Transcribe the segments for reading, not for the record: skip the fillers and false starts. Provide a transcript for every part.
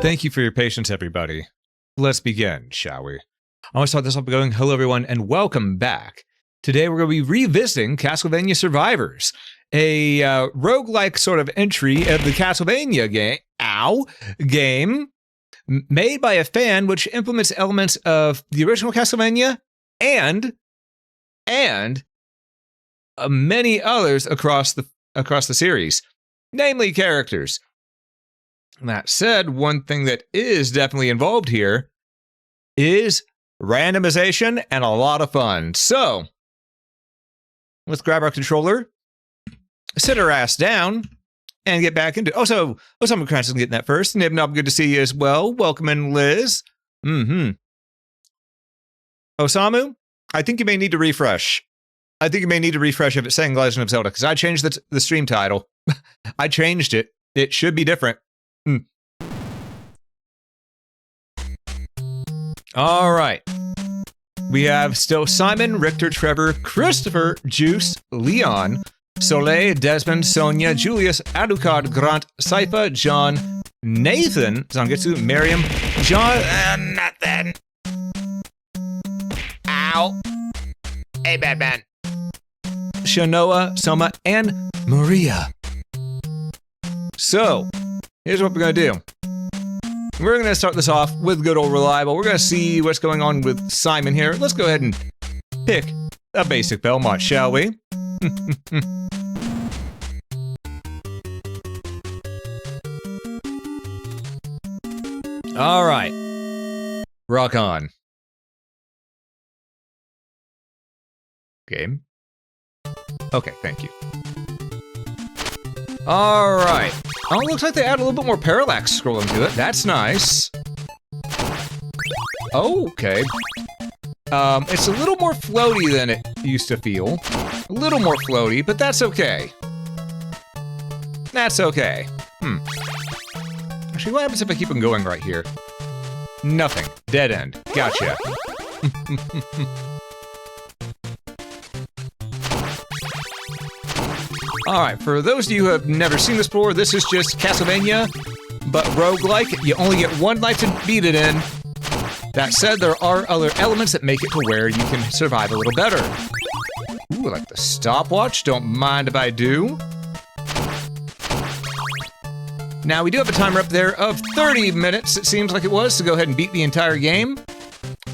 Thank you for your patience, everybody. Let's begin, shall we? I want to start this up by going, hello, everyone, and welcome back. Today, we're going to be revisiting Castlevania Survivors, a roguelike sort of entry of the Castlevania game made by a fan which implements elements of the original Castlevania and many others across the series, namely characters. That said, one thing that is definitely involved here is randomization and a lot of fun. So, let's grab our controller, sit our ass down, and get back into it. Also, I'm getting that first. Nibnob, good to see you as well. Welcome in, Liz. Osamu, I think you may need to refresh. If it's saying Legend of Zelda, because I changed the stream title. I changed it. It should be different. All right. We have still Simon, Richter, Trevor, Christopher, Juice, Leon, Soleil, Desmond, Sonia, Julius, Alucard, Grant, Saifa, John, Nathan, Zangetsu, Miriam, John, nothing. Ow. Hey, Batman. Shanoa, Soma, and Maria. So, here's what we're going to do. We're going to start this off with good old Reliable. We're going to see what's going on with Simon here. Let's go ahead and pick a basic Belmont, shall we? All right. Rock on. Game. Okay, thank you. All right. Oh, it looks like they add a little bit more parallax scrolling to it. That's nice. Okay. It's a little more floaty than it used to feel. A little more floaty, but that's okay. That's okay. Actually, what happens if I keep on going right here? Nothing. Dead end. Gotcha. Alright, for those of you who have never seen this before, this is just Castlevania, but roguelike. You only get one life to beat it in. That said, there are other elements that make it to where you can survive a little better. Ooh, like the stopwatch. Don't mind if I do. Now, we do have a timer up there of 30 minutes, it seems like it was, to go ahead and beat the entire game.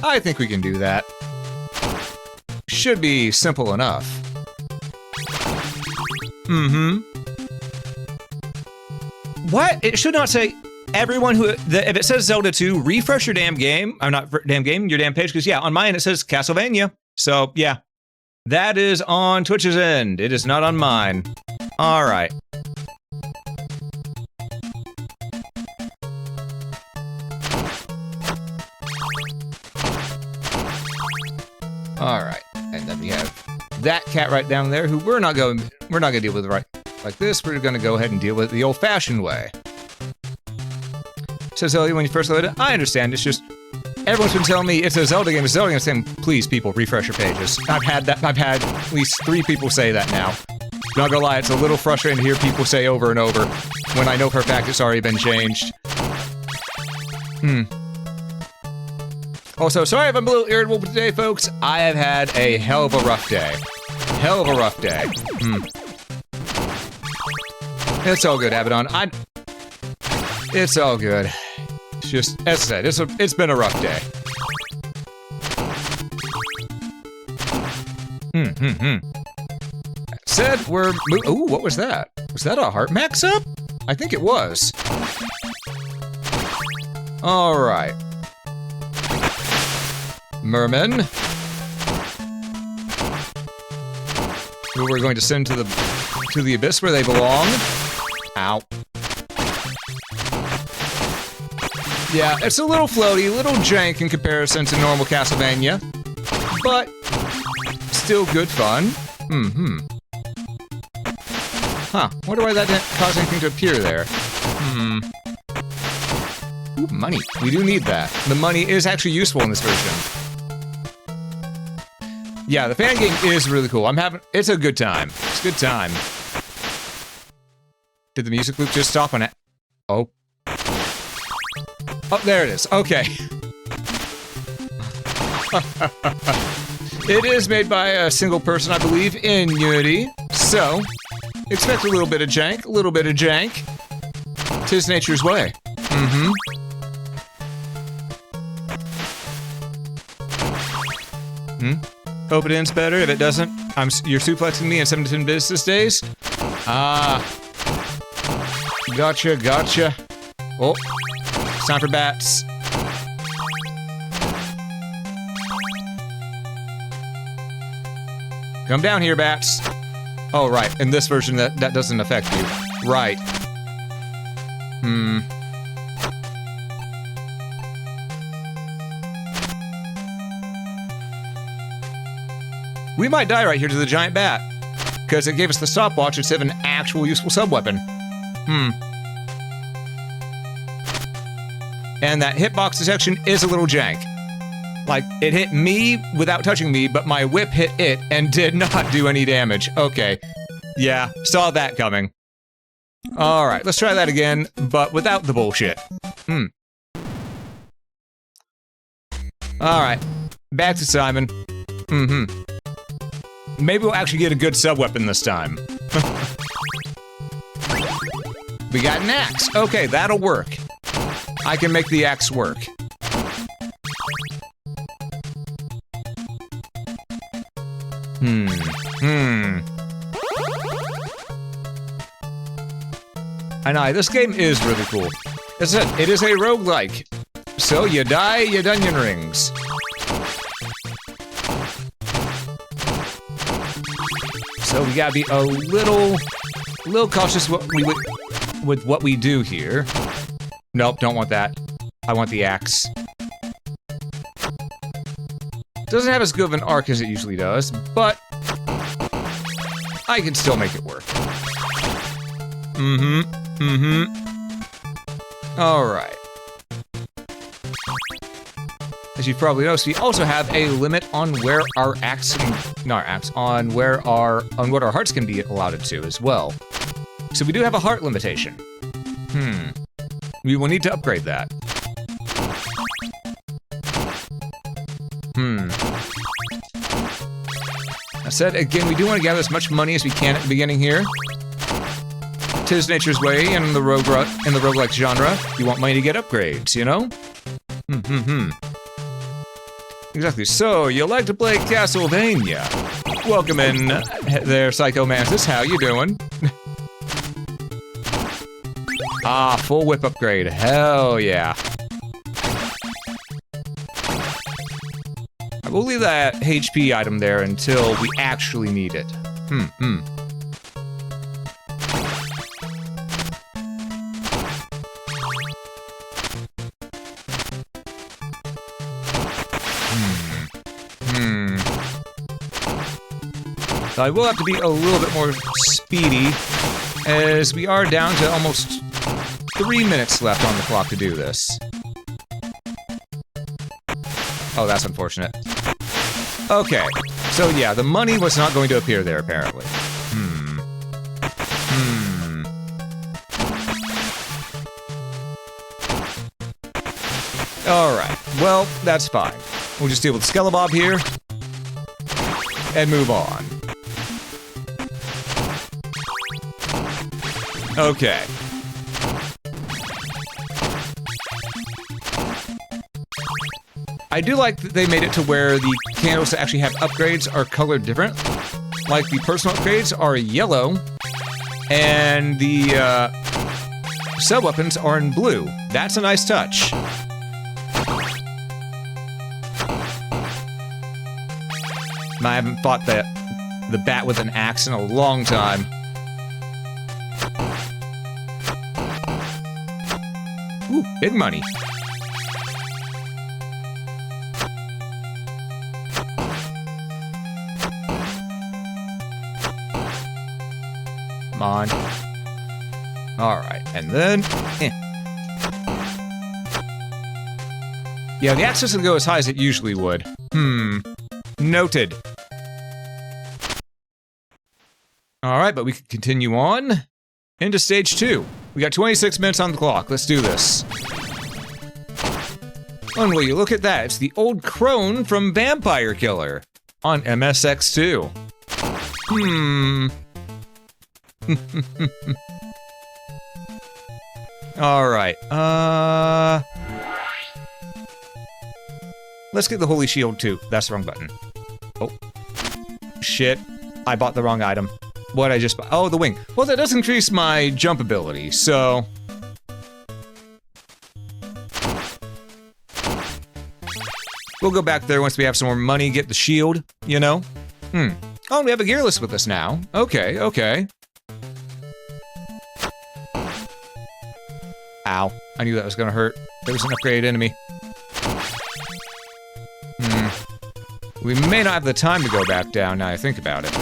I think we can do that. Should be simple enough. What? It should not say everyone who... if it says Zelda 2, refresh your damn game. Or not damn game, your damn page. Because, yeah, on mine it says Castlevania. So, yeah. That is on Twitch's end. It is not on mine. Alright. Alright. And then we have that cat right down there who we're not gonna deal with right like this. We're gonna go ahead and deal with it the old-fashioned way. So Zelda, when you first load it, I understand. It's just everyone's been telling me it's a Zelda game. It's a Zelda game. Saying, please, people, refresh your pages. I've had at least 3 people say that now. Not gonna lie, it's a little frustrating to hear people say over and over when I know for a fact it's already been changed. Also, sorry if I'm a little irritable today, folks. I have had a hell of a rough day. Hell of a rough day. It's all good, Abaddon. It's all good. It's just, as I said, it's been a rough day. That said, we're... Ooh, what was that? Was that a heart max up? I think it was. All right. Merman, who we're going to send to the abyss where they belong. Ow. Yeah, it's a little floaty, a little jank in comparison to normal Castlevania, but still good fun. Huh, wonder why that didn't cause anything to appear there. Ooh, money. We do need that. The money is actually useful in this version. Yeah, the fan game is really cool. It's a good time. It's a good time. Did the music loop just stop on it? Oh. Oh, there it is. Okay. It is made by a single person, I believe, in Unity. So, expect a little bit of jank, a little bit of jank. 'Tis nature's way. Mm-hmm. Hope it ends better. If it doesn't, you're suplexing me in 7 to 10 business days. Ah. Gotcha, gotcha. Oh, it's time for bats. Come down here, bats. Oh, right. In this version, that doesn't affect you. Right. We might die right here to the giant bat, because it gave us the stopwatch instead of an actual useful sub-weapon. And that hitbox detection is a little jank. Like, it hit me without touching me, but my whip hit it and did not do any damage. Okay. Yeah, saw that coming. Alright, let's try that again, but without the bullshit. Alright, back to Simon. Maybe we'll actually get a good sub-weapon this time. We got an axe. Okay, that'll work. I can make the axe work. I know, this game is really cool. As I said, it is a roguelike. So you die, you onion rings. So we gotta be a little cautious with what we do here. Nope, don't want that. I want the axe. Doesn't have as good of an arc as it usually does, but I can still make it work. Alright. As you've probably noticed, we also have a limit on where our axe on what our hearts can be allotted to as well. So we do have a heart limitation. We will need to upgrade that. I said again, we do want to gather as much money as we can at the beginning here. 'Tis nature's way in the roguelike genre. You want money to get upgrades, you know? Exactly. So, you like to play Castlevania? Welcome in there, Psycho Mantis. How you doing? Ah, full whip upgrade. Hell yeah. I will leave that HP item there until we actually need it. So I will have to be a little bit more speedy, as we are down to almost 3 minutes left on the clock to do this. Oh, that's unfortunate. Okay, so yeah, the money was not going to appear there, apparently. Alright, well, that's fine. We'll just deal with Skelebabb here, and move on. Okay. I do like that they made it to where the candles that actually have upgrades are colored different. Like the personal upgrades are yellow, and the sub-weapons are in blue. That's a nice touch. I haven't fought the bat with an axe in a long time. Ooh, big money. Come on. Alright, and then... Yeah, the axe doesn't go as high as it usually would. Noted. Alright, but we can continue on into stage 2. We got 26 minutes on the clock. Let's do this. And will you look at that? It's the old crone from Vampire Killer on MSX2. All right. Let's get the Holy Shield too. That's the wrong button. Oh. Shit. I bought the wrong item. What I just bought? Oh, the wing. Well, that does increase my jump ability, so... We'll go back there once we have some more money, get the shield, you know? Oh, we have a gearless with us now. Okay, okay. Ow. I knew that was gonna hurt. There was an upgraded enemy. We may not have the time to go back down now I think about it.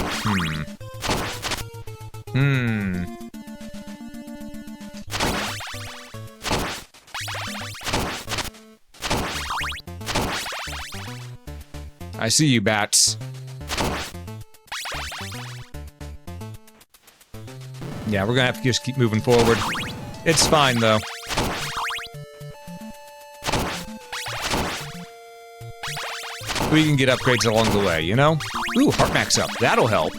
I see you, bats. Yeah, we're gonna have to just keep moving forward. It's fine, though. We can get upgrades along the way, you know? Ooh, heart max up. That'll help.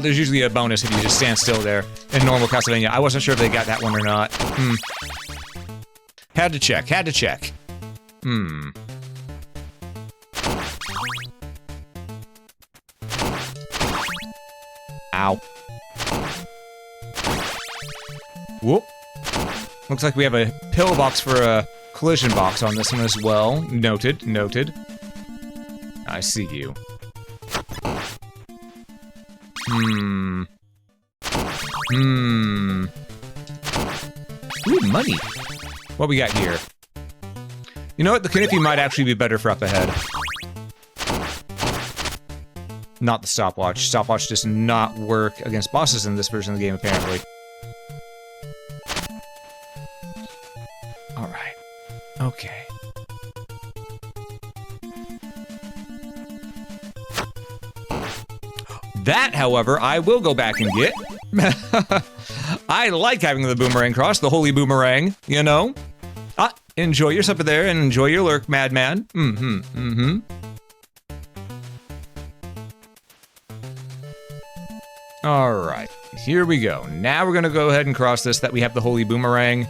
There's usually a bonus if you just stand still there in normal Castlevania. I wasn't sure if they got that one or not. Had to check, had to check. Ow. Whoop. Looks like we have a pill box for a collision box on this one as well. Noted, noted. I see you. Ooh, money. What we got here? You know what? The Kniffy might actually be better for up ahead. Not the stopwatch. Stopwatch does not work against bosses in this version of the game, apparently. Alright. Okay. That, however, I will go back and get. I like having the boomerang cross, the holy boomerang, you know? Enjoy your supper there and enjoy your lurk, madman. Alright, here we go. Now we're gonna go ahead and cross this, that we have the holy boomerang.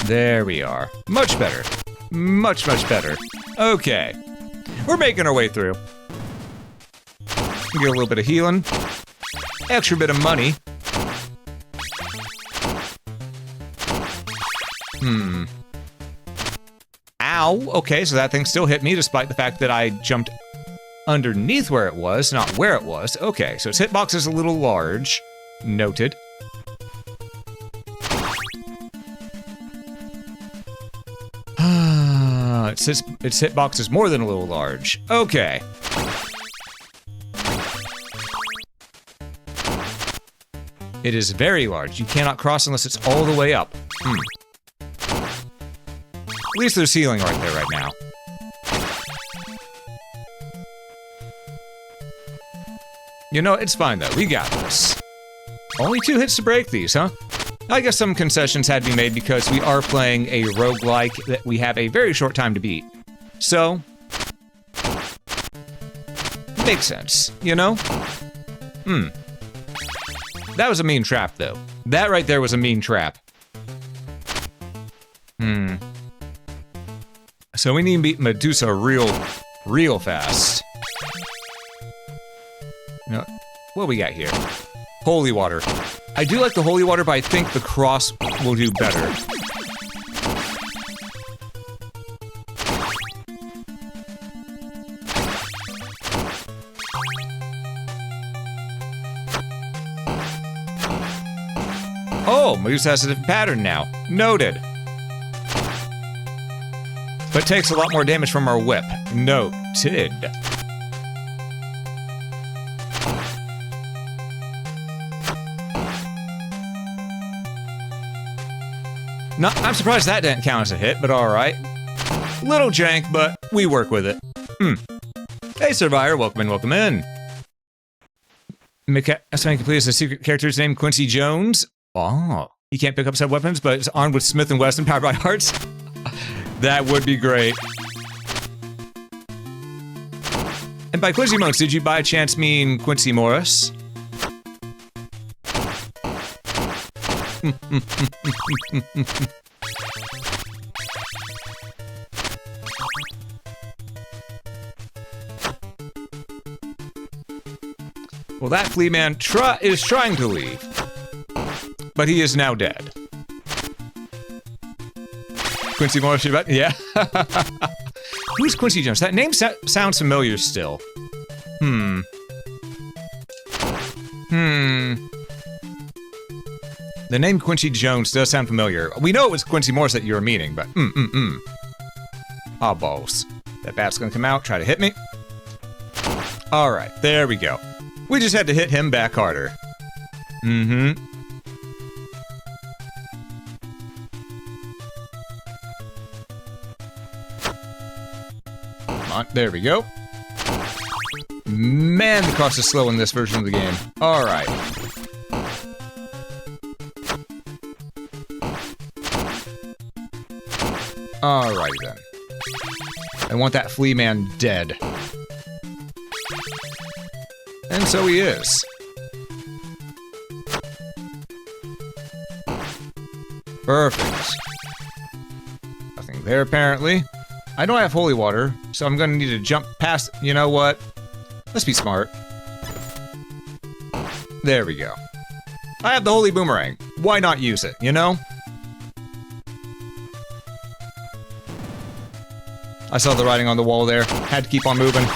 There we are. Much better. Much, much better. Okay. We're making our way through. Get a little bit of healing. Extra bit of money. Ow. Okay, so that thing still hit me despite the fact that I jumped underneath where it was, not where it was. Okay, so its hitbox is a little large. Noted. Its hitbox is more than a little large. Okay. It is very large. You cannot cross unless it's all the way up. At least there's healing right there right now. You know, it's fine though. We got this. Only 2 hits to break these, huh? I guess some concessions had to be made because we are playing a roguelike that we have a very short time to beat. So, makes sense, you know? That was a mean trap, though. That right there was a mean trap. So we need to beat Medusa real fast. You know, what we got here? Holy water. I do like the holy water, but I think the cross will do better. Oh, Medusa has a different pattern now. Noted. But takes a lot more damage from our whip. Noted. No, I'm surprised that didn't count as a hit, but alright. Little jank, but we work with it. Hey, Survivor, welcome in, welcome in. Assignment complete as a secret character's named Quincy Jones. Oh, he can't pick up said weapons, but is armed with Smith & Wesson powered by hearts. That would be great. And by Quincy Jones, did you by chance mean Quincy Morris? Well, that flea man is trying to leave, but he is now dead. Quincy Morris, yeah. Who's Quincy Jones? That name sounds familiar still. The name Quincy Jones does sound familiar. We know it was Quincy Morris that you were meaning, but Ah, balls. That bat's gonna come out, try to hit me. Alright, there we go. We just had to hit him back harder. Come on, there we go. Man, the cross is slow in this version of the game. Alright. Alrighty then. I want that flea man dead. And so he is. Perfect. Nothing there, apparently. I don't have holy water, so I'm gonna need to jump past... You know what? Let's be smart. There we go. I have the holy boomerang. Why not use it, you know? I saw the writing on the wall there. Had to keep on moving.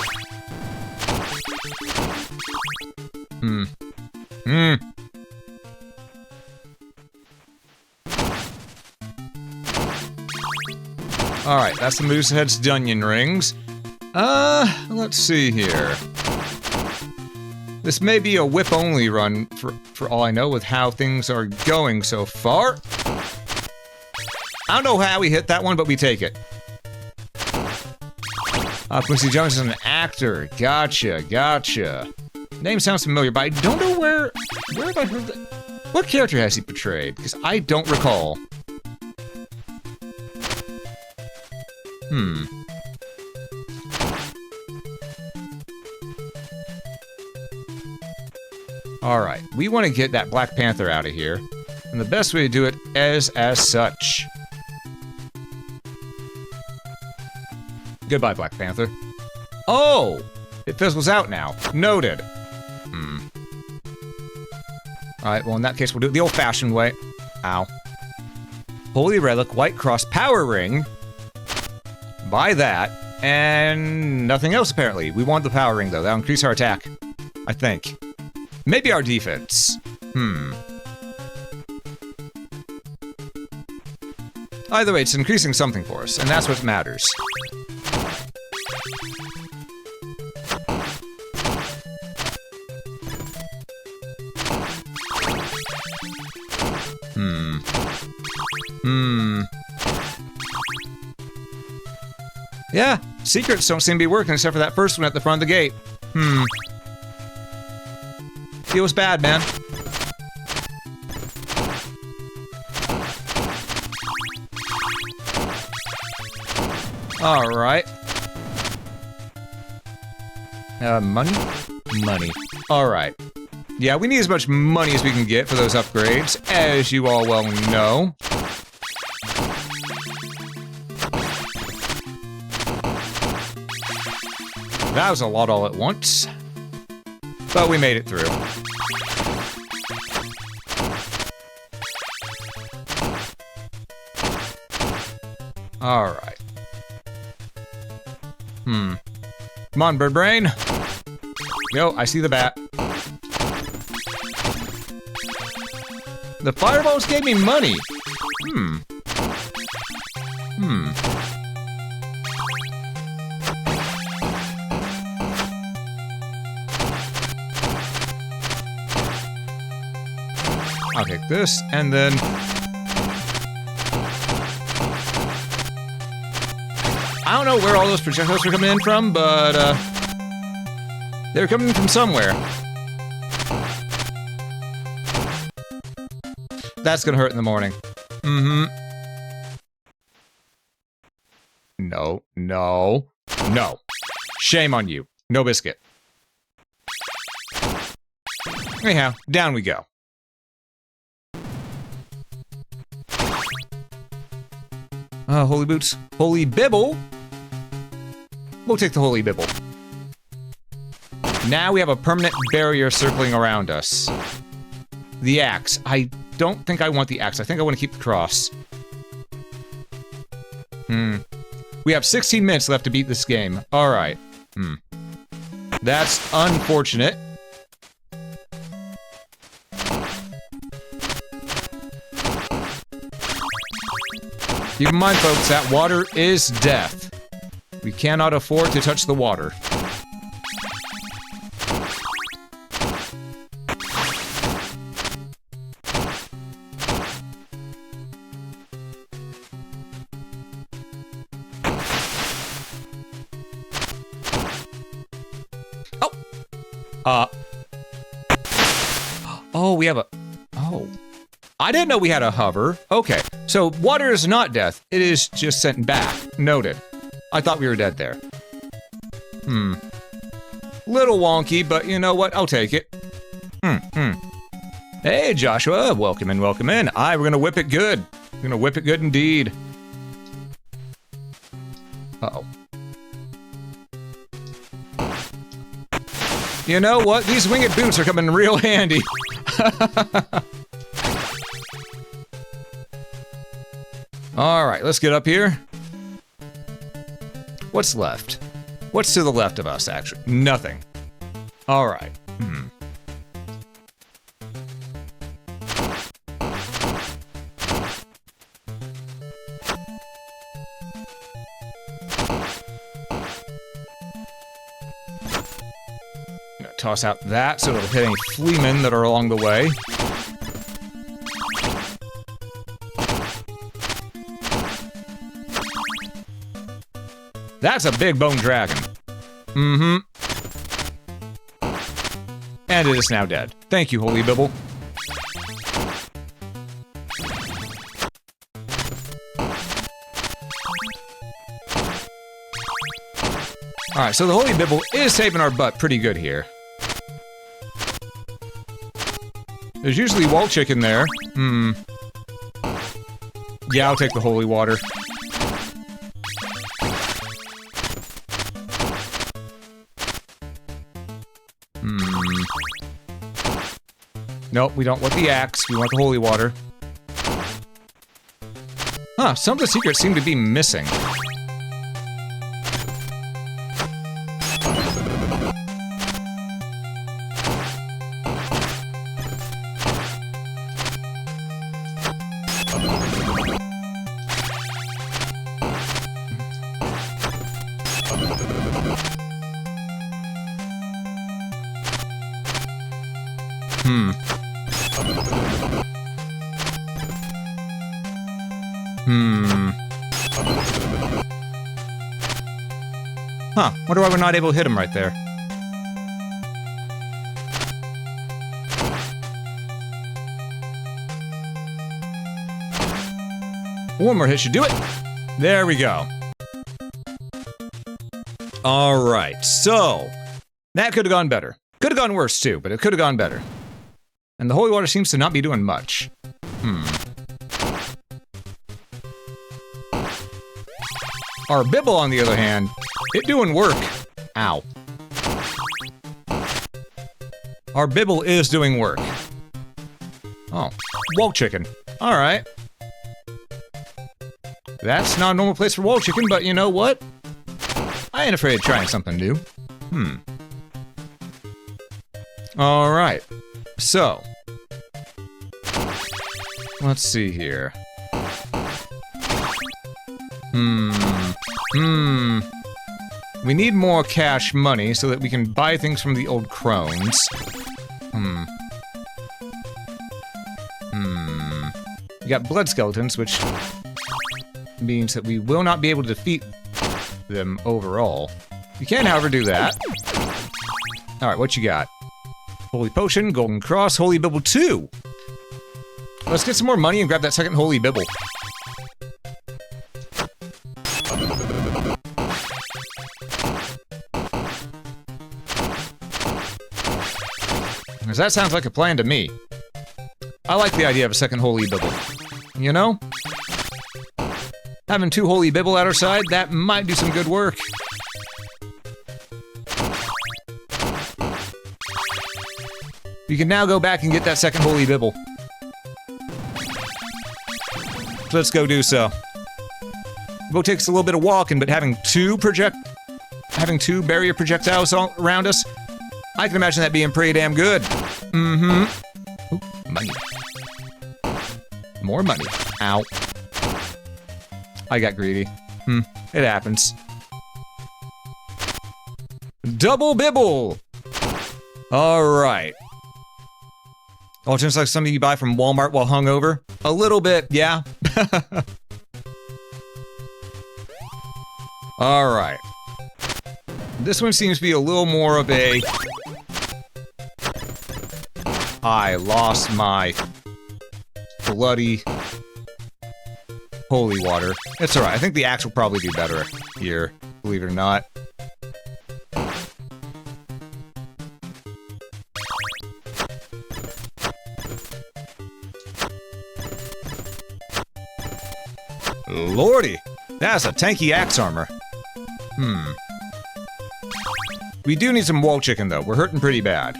Alright, that's the Moosehead's Dungeon Rings. Let's see here. This may be a whip-only run, for all I know, with how things are going so far. I don't know how we hit that one, but we take it. Quincy Jones is an actor. Gotcha. Name sounds familiar, but I don't know where have I heard that? What character has he portrayed? Because I don't recall. Alright, we want to get that Black Panther out of here. And the best way to do it is as such. Goodbye, Black Panther. Oh! It fizzles out now. Noted. Alright, well in that case we'll do it the old-fashioned way. Ow. Holy Relic, White Cross, Power Ring. Buy that. And nothing else, apparently. We want the Power Ring, though. That'll increase our attack. I think. Maybe our defense. Either way, it's increasing something for us, and that's what matters. Yeah, secrets don't seem to be working except for that first one at the front of the gate. Feels bad, man. Alright. Money? Money. Alright. Yeah, we need as much money as we can get for those upgrades, as you all well know. That was a lot all at once. But we made it through. Alright. Come on, bird brain. Yo, I see the bat. The fireballs gave me money. I'll take this, and then... I don't know where all those projectiles are coming in from, but, they're coming from somewhere. that's gonna hurt in the morning. Mm-hmm. No, no, no. Shame on you. No biscuit. Anyhow, down we go. Holy boots. Holy bibble. We'll take the holy bibble. Now we have a permanent barrier circling around us. The axe. I don't think I want the axe. I think I want to keep the cross. We have 16 minutes left to beat this game. Alright. That's unfortunate. Keep in mind, folks, that water is death. We cannot afford to touch the water. Oh, we have a... Oh. I didn't know we had a hover. Okay. So, water is not death. It is just sent back. Noted. I thought we were dead there. Little wonky, but you know what? I'll take it. Hey, Joshua. Welcome in, welcome in. We're gonna whip it good. We're gonna whip it good indeed. Uh-oh. You know what? These winged boots are coming real handy. Alright, let's get up here. What's left? What's to the left of us, actually? Nothing. Alright. Toss out that so it'll hit any fleamen that are along the way. That's a big bone dragon. And it is now dead. Thank you, Holy Bibble. Alright, so the Holy Bibble is saving our butt pretty good here. There's usually wall chicken there. Yeah, I'll take the holy water. Nope, we don't want the axe. We want the holy water. Huh, some of the secrets seem to be missing. Huh, wonder why we're not able to hit him right there. One more hit should do it. There we go. Alright, so that could have gone better. Could have gone worse too, but it could have gone better. And the holy water seems to not be doing much. Our Bibble, on the other hand, it doing work. Ow. Our Bibble is doing work. Oh, wall chicken. Alright. That's not a normal place for wall chicken, but you know what? I ain't afraid of trying something new. Alright. So. Let's see here. We need more cash money so that we can buy things from the old crones. We got blood skeletons, which means that we will not be able to defeat them overall. We can, however, do that. Alright, what you got? Holy Potion, Golden Cross, Holy Bibble 2. Let's get some more money and grab that second holy bibble. Because that sounds like a plan to me. I like the idea of a second holy bibble. You know? Having 2 holy bibble at our side, that might do some good work. You can now go back and get that second holy bibble. So let's go do so. It takes a little bit of walking, but having 2 barrier projectiles all around us, I can imagine that being pretty damn good. Mm-hmm. Ooh, money. More money. Ow. I got greedy. It happens. Double bibble! Alright. Oh, just like something you buy from Walmart while hungover? A little bit, yeah. Alright. This one seems to be a little more of a... I lost my bloody holy water. It's alright. I think the axe will probably do better here, believe it or not. Lordy, that's a tanky axe armor. We do need some wall chicken, though. We're hurting pretty bad.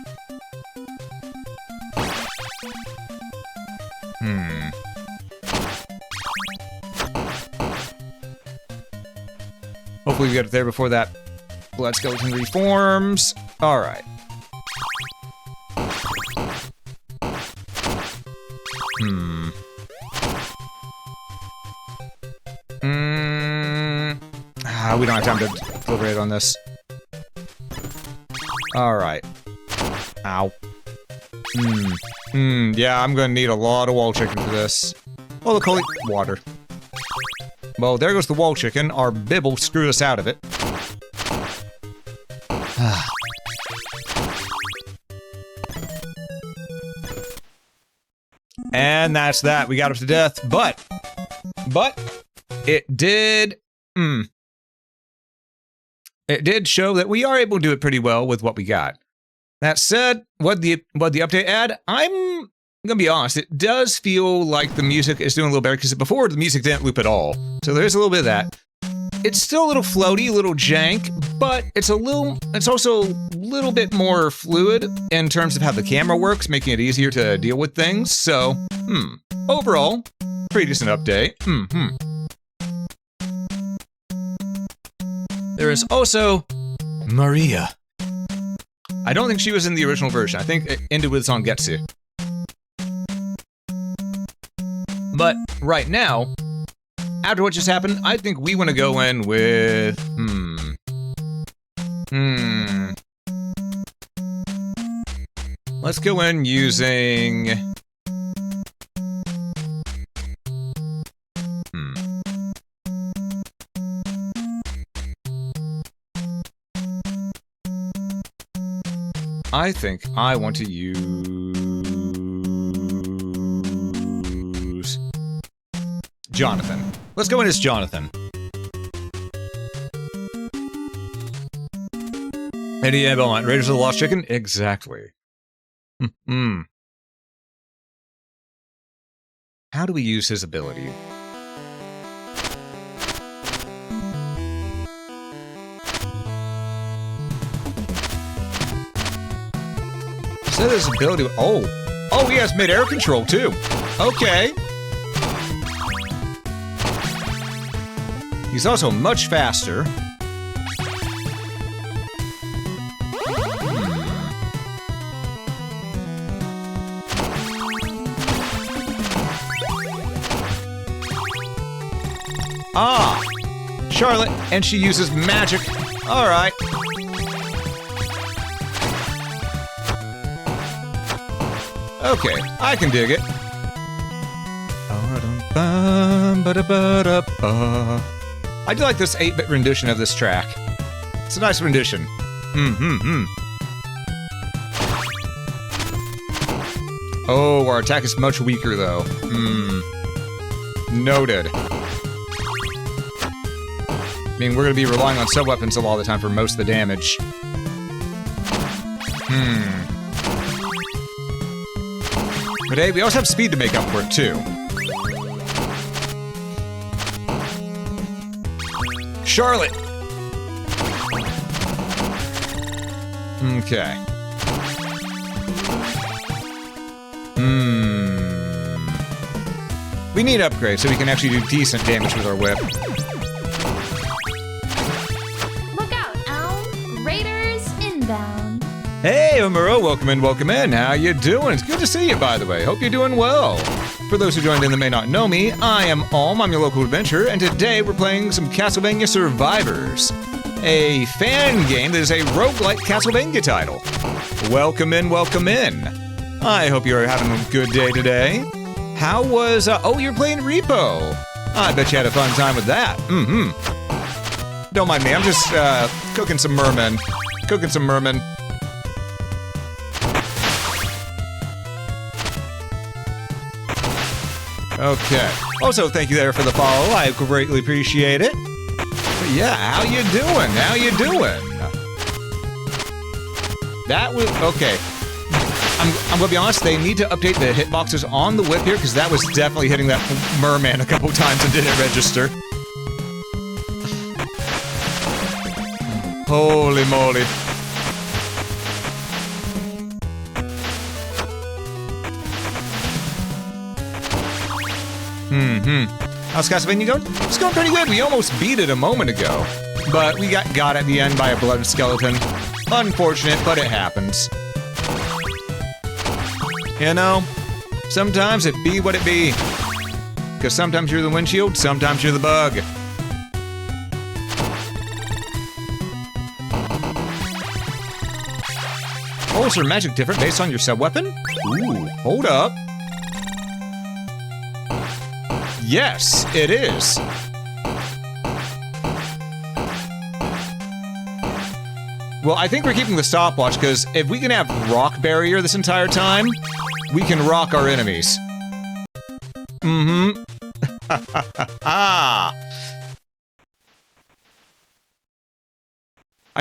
Hopefully we get it there before that blood skeleton reforms. Alright. We don't have time to deliberate on this. Alright. Ow. Yeah, I'm gonna need a lot of wall chicken for this. Oh, look, holy water. Well, there goes the wall chicken. Our bibble screwed us out of it. And that's that. We got up to death, but it did... It did show that we are able to do it pretty well with what we got. That said, what the update add? I'm gonna be honest, it does feel like the music is doing a little better, because before the music didn't loop at all. So there's a little bit of that. It's still a little floaty, a little jank, but it's also a little bit more fluid in terms of how the camera works, making it easier to deal with things. So, overall, pretty decent update. There is also Maria. I don't think she was in the original version. I think it ended with song Getsu. But right now, after what just happened, I think we want to go in with... Let's go in using... I think I want to use... Jonathan. Let's go in as Jonathan. Eddie Belmont, Raiders of the Lost Chicken? Exactly. How do we use his ability? Set his ability. Oh, he has mid-air control too. Okay. He's also much faster. Ah, Charlotte, and she uses magic. All right. Okay, I can dig it. I do like this 8-bit rendition of this track. It's a nice rendition. Oh, our attack is much weaker, though. Noted. I mean, we're going to be relying on sub-weapons a lot of the time for most of the damage. But hey, we also have speed to make up for it, too. Charlotte! Okay. We need upgrades so we can actually do decent damage with our whip. Look out, Elm! Raiders inbound. Hey, Omuro, welcome in. How you doing? It's good to see you, by the way. Hope you're doing well. For those who joined in that may not know me, I am Alm, I'm your local adventurer, and today we're playing some Castlevania Survivors, a fan game that is a roguelike Castlevania title. Welcome in. I hope you're having a good day today. How was, oh, you're playing Repo. I bet you had a fun time with that. Don't mind me, I'm just, cooking some mermen. Okay. Also, thank you there for the follow. I greatly appreciate it. But yeah, how you doing? That was okay. I'm gonna be honest. They need to update the hitboxes on the whip here because that was definitely hitting that merman a couple times and didn't register. Holy moly. How's Castlevania going? It's going pretty good. We almost beat it a moment ago. But we got at the end by a blood skeleton. Unfortunate, but it happens. You know, sometimes it be what it be. Because sometimes you're the windshield, sometimes you're the bug. Oh, is there magic different based on your sub-weapon? Ooh, hold up. Yes, it is. Well, I think we're keeping the stopwatch because if we can have rock barrier this entire time, we can rock our enemies. I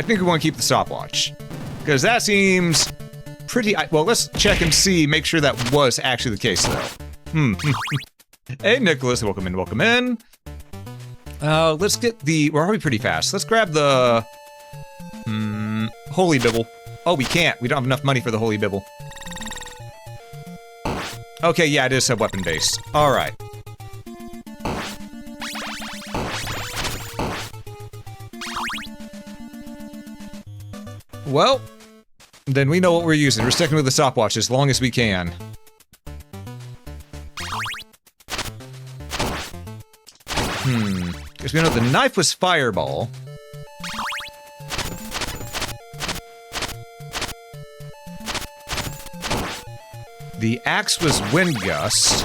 think we want to keep the stopwatch because that seems pretty. Well, let's check and see. Make sure that was actually the case, though. Hey, Nicholas, welcome in. Let's get the. We're already pretty fast. Let's grab the. Holy Bibble. Oh, we can't. We don't have enough money for the Holy Bibble. Okay, yeah, it is sub-weapon based. All right. Well, then we know what we're using. We're sticking with the stopwatch as long as we can. Because we know the knife was Fireball. The axe was Wind Gust.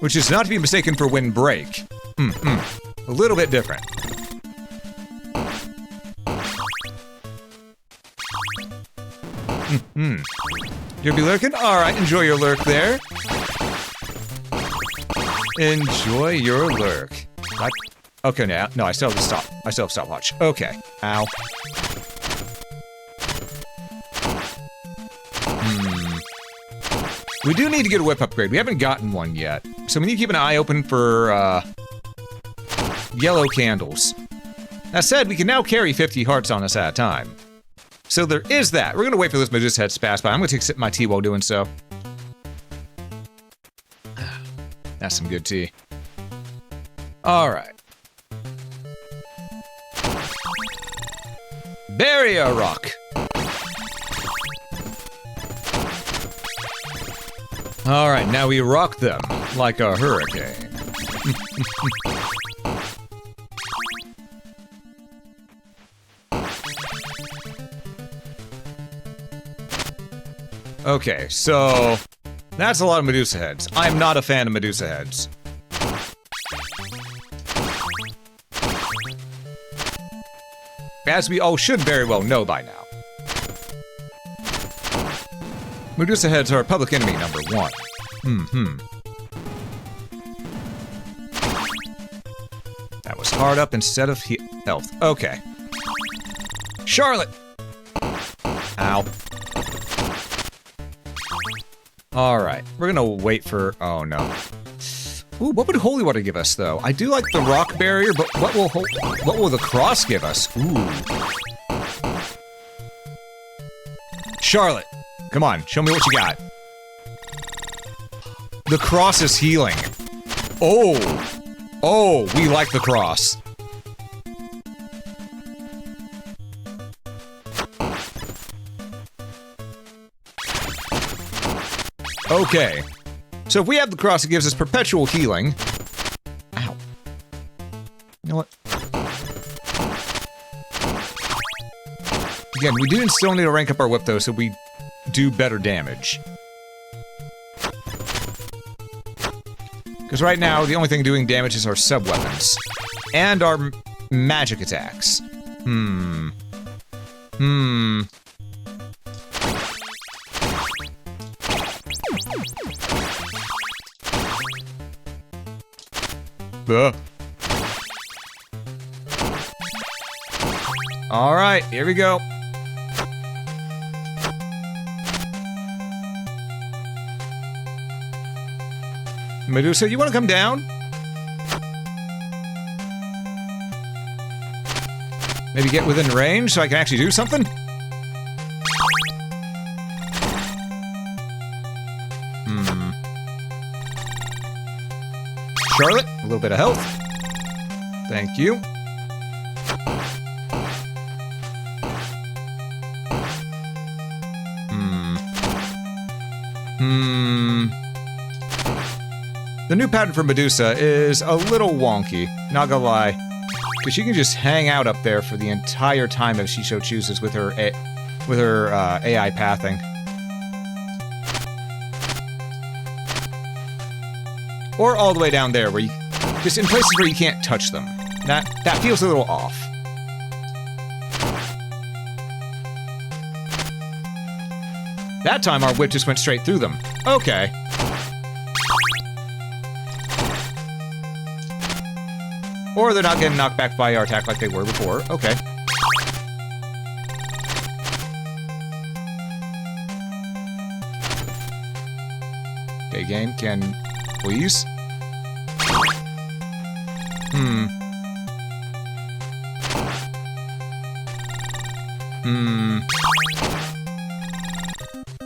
Which is not to be mistaken for Wind Break. A little bit different. You'll be lurking? Alright, enjoy your lurk there. Enjoy your lurk. What? Okay, now. No, I still have to stop. I still have stopwatch. Okay. Ow. We do need to get a whip upgrade. We haven't gotten one yet. So we need to keep an eye open for, yellow candles. That said, we can now carry 50 hearts on us at a time. So there is that. We're gonna wait for this Medusa head to pass by. I'm gonna take a sip of my tea while doing so. That's some good tea. Alright. Barrier Rock. Alright, now we rock them like a hurricane. Okay, so that's a lot of Medusa heads. I'm not a fan of Medusa heads. As we all should very well know by now. Medusa heads are public enemy number 1. That was hard up instead of health. Okay. Charlotte! Ow. Alright, we're gonna wait for... Oh, no. Ooh, what would Holy Water give us, though? I do like the rock barrier, but what will the cross give us? Ooh. Charlotte, come on, show me what you got. The cross is healing. Oh. Oh, we like the cross. Okay. So if we have the cross, it gives us perpetual healing. Ow. You know what? Again, we do still need to rank up our whip, though, so we do better damage. Because right now, the only thing doing damage is our sub-weapons. And our magic attacks. Alright, here we go. Medusa, you want to come down? Maybe get within range so I can actually do something? Charlotte, a little bit of health. Thank you. The new pattern for Medusa is a little wonky, not gonna lie. Because she can just hang out up there for the entire time if she so chooses with her AI pathing. Or all the way down there where you... just in places where you can't touch them. That feels a little off. That time our whip just went straight through them. Okay. Or they're not getting knocked back by our attack like they were before. Okay. Okay, game, can... please?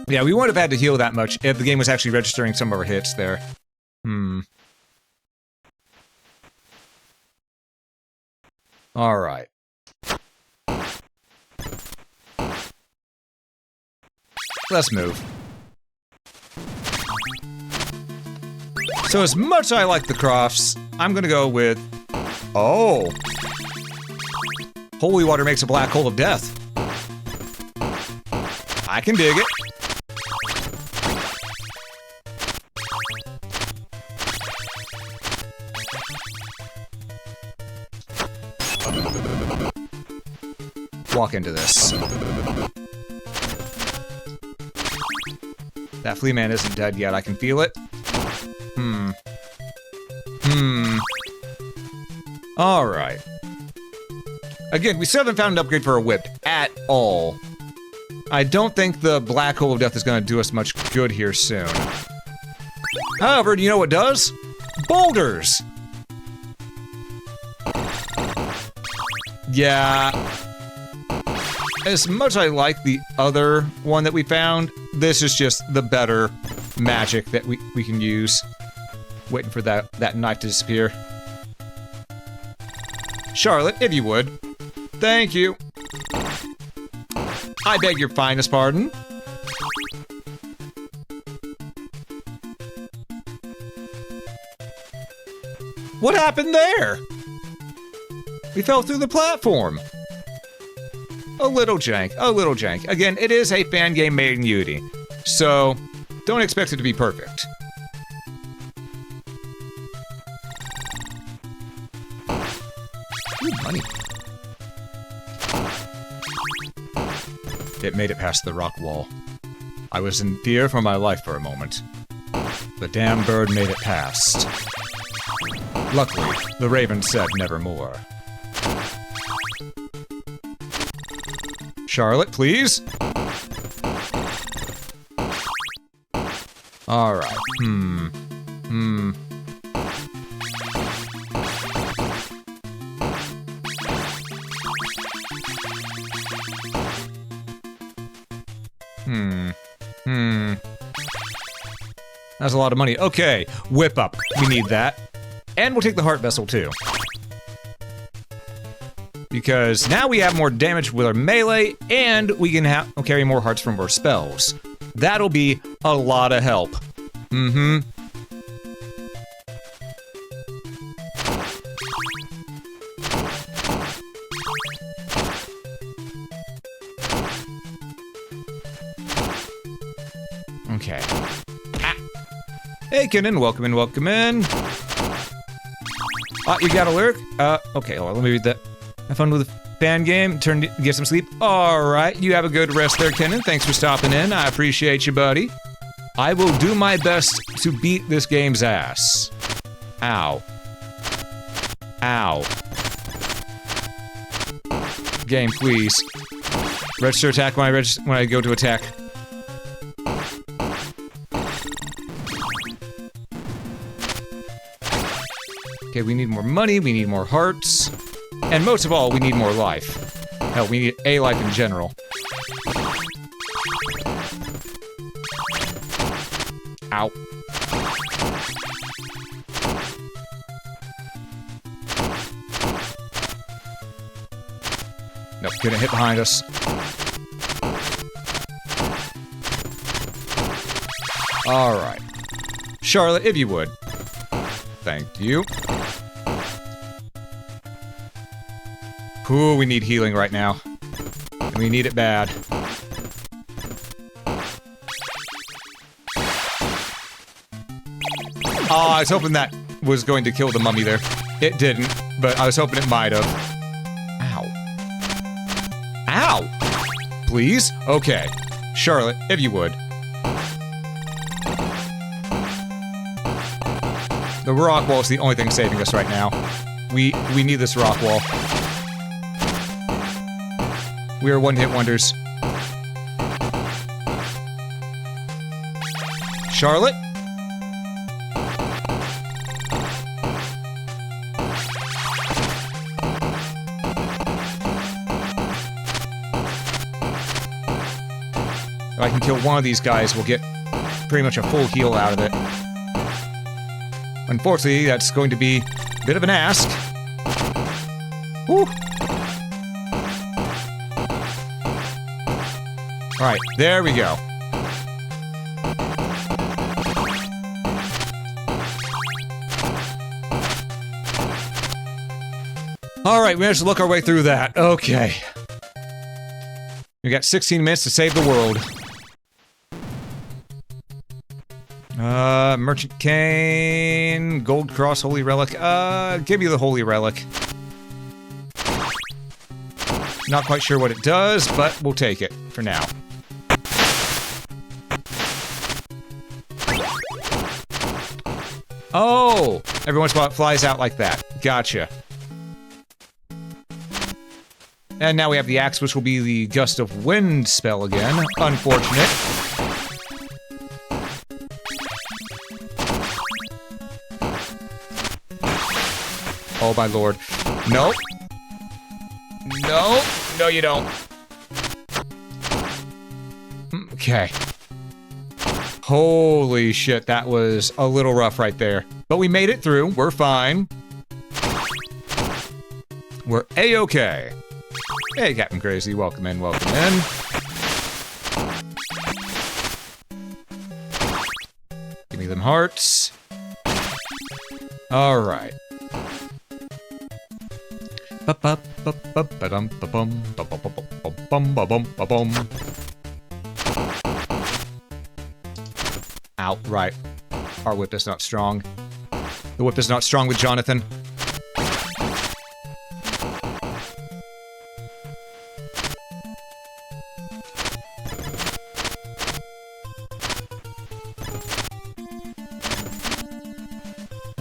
Yeah, we wouldn't have had to heal that much if the game was actually registering some of our hits there. Alright. Let's move. So as much as I like the crofts, I'm gonna go with... Oh! Holy water makes a black hole of death. I can dig it. Walk into this. That flea man isn't dead yet, I can feel it. Alright. Again, we still haven't found an upgrade for a whip at all. I don't think the black hole of death is going to do us much good here soon. However, do you know what does? Boulders! Yeah. As much as I like the other one that we found, this is just the better magic that we can use. Waiting for that knife to disappear. Charlotte, if you would. Thank you. I beg your finest pardon. What happened there? We fell through the platform. A little jank, a little jank. Again, it is a fan game made in Unity, so don't expect it to be perfect. Ooh, money. It made it past the rock wall. I was in fear for my life for a moment. The damn bird made it past. Luckily, the raven said nevermore. Charlotte, please? Alright. That's a lot of money. Okay, whip up. We need that. And we'll take the heart vessel too. Because now we have more damage with our melee, and we can carry more hearts from our spells. That'll be a lot of help. Okay. Hey, Kenan, welcome in, welcome in. You got a lyric? Okay, hold on, let me read that. Have fun with the fan game, get some sleep. Alright, you have a good rest there, Kenan. Thanks for stopping in, I appreciate you, buddy. I will do my best to beat this game's ass. Ow. Ow. Game, please. Register attack when I go to attack. Okay, we need more money, we need more hearts, and most of all, we need more life. Hell, we need a life in general. Ow. Nope, gonna hit behind us. Alright. Charlotte, if you would. Thank you. Ooh, we need healing right now. And we need it bad. Oh, I was hoping that was going to kill the mummy there. It didn't, but I was hoping it might have. Ow. Ow! Please? Okay. Charlotte, if you would. The rock wall is the only thing saving us right now. We need this rock wall. We are one-hit wonders. Charlotte? If I can kill one of these guys, we'll get pretty much a full heal out of it. Unfortunately, that's going to be a bit of an ask. Whew. Alright, there we go. Alright, we managed to look our way through that. Okay. We got 16 minutes to save the world. Merchant Cane, Gold Cross, Holy Relic. Give me the Holy Relic. Not quite sure what it does, but we'll take it for now. Oh! Every once in a while it flies out like that. Gotcha. And now we have the axe, which will be the Gust of Wind spell again. Unfortunate. Oh my lord. Nope. No. No, you don't. Okay. Holy shit, that was a little rough right there. But we made it through. We're fine. We're A-okay. Hey, Captain Crazy. Welcome in, welcome in. Give me them hearts. Alright. Outright. Our whip is not strong. The whip is not strong with Jonathan.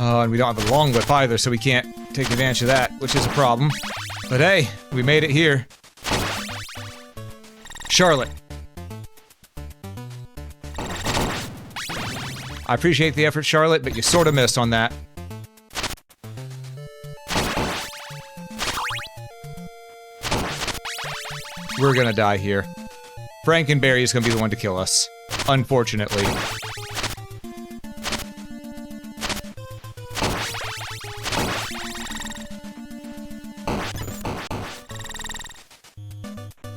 And we don't have a long whip either, so we can't take advantage of that, which is a problem. But hey, we made it here. Charlotte. I appreciate the effort, Charlotte, but you sort of missed on that. We're gonna die here. Frankenberry is gonna be the one to kill us. Unfortunately.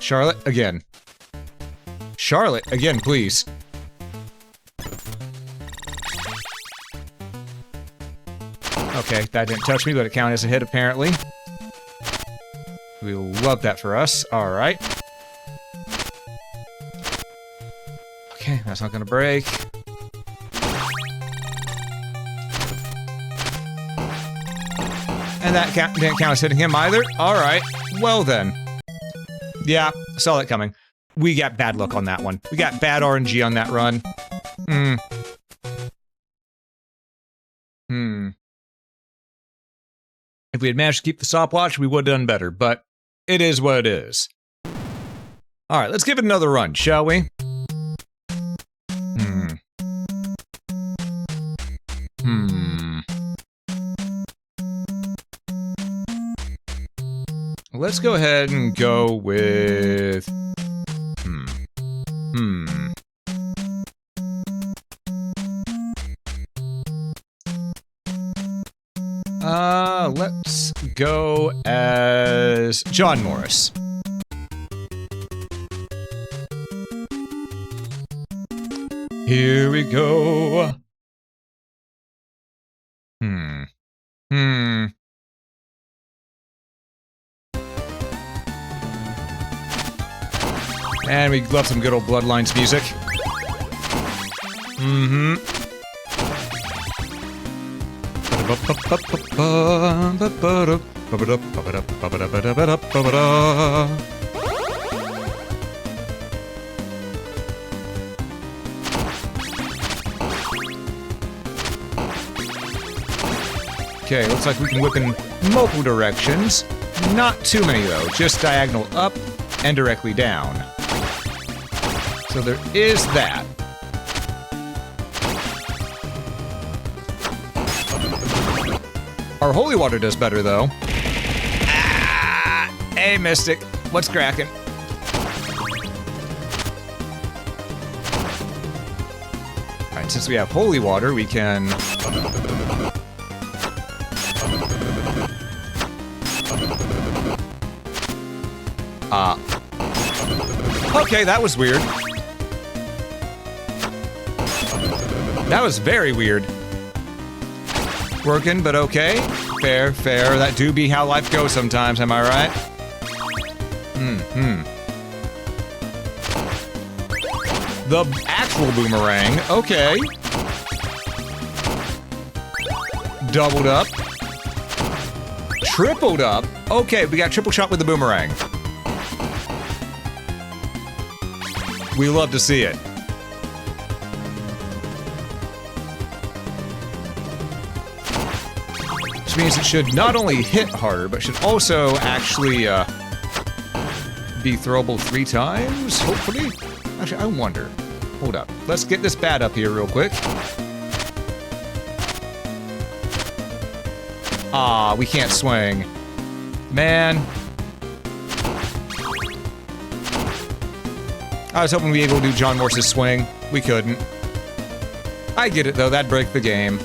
Charlotte, again. Charlotte, again, please. Okay, that didn't touch me, but it counted as a hit, apparently. We love that for us. Alright. Okay, that's not gonna break. And that didn't count as hitting him either. Alright, well then. Yeah, saw that coming. We got bad luck on that one. We got bad RNG on that run. If we had managed to keep the stopwatch, we would have done better, but it is what it is. Alright, let's give it another run, shall we? Let's go ahead and go with... Let's go as John Morris. Here we go. And we love some good old Bloodlines music. Okay, looks like we can whip in multiple directions. Not too many though, just diagonal up and directly down. So there is that. Our holy water does better though. Hey Mystic, what's cracking? Alright, since we have holy water, we can... Okay, that was weird. That was very weird. Working, but okay. Fair, fair. That do be how life goes sometimes, am I right? The actual boomerang. Okay. Doubled up. Tripled up. Okay, we got triple shot with the boomerang. We love to see it. Which means it should not only hit harder, but should also actually be throwable 3 times, hopefully? Actually, I wonder. Hold up. Let's get this bat up here real quick. Ah, we can't swing. Man. I was hoping we'd be able to do John Morse's swing. We couldn't. I get it, though. That'd break the game.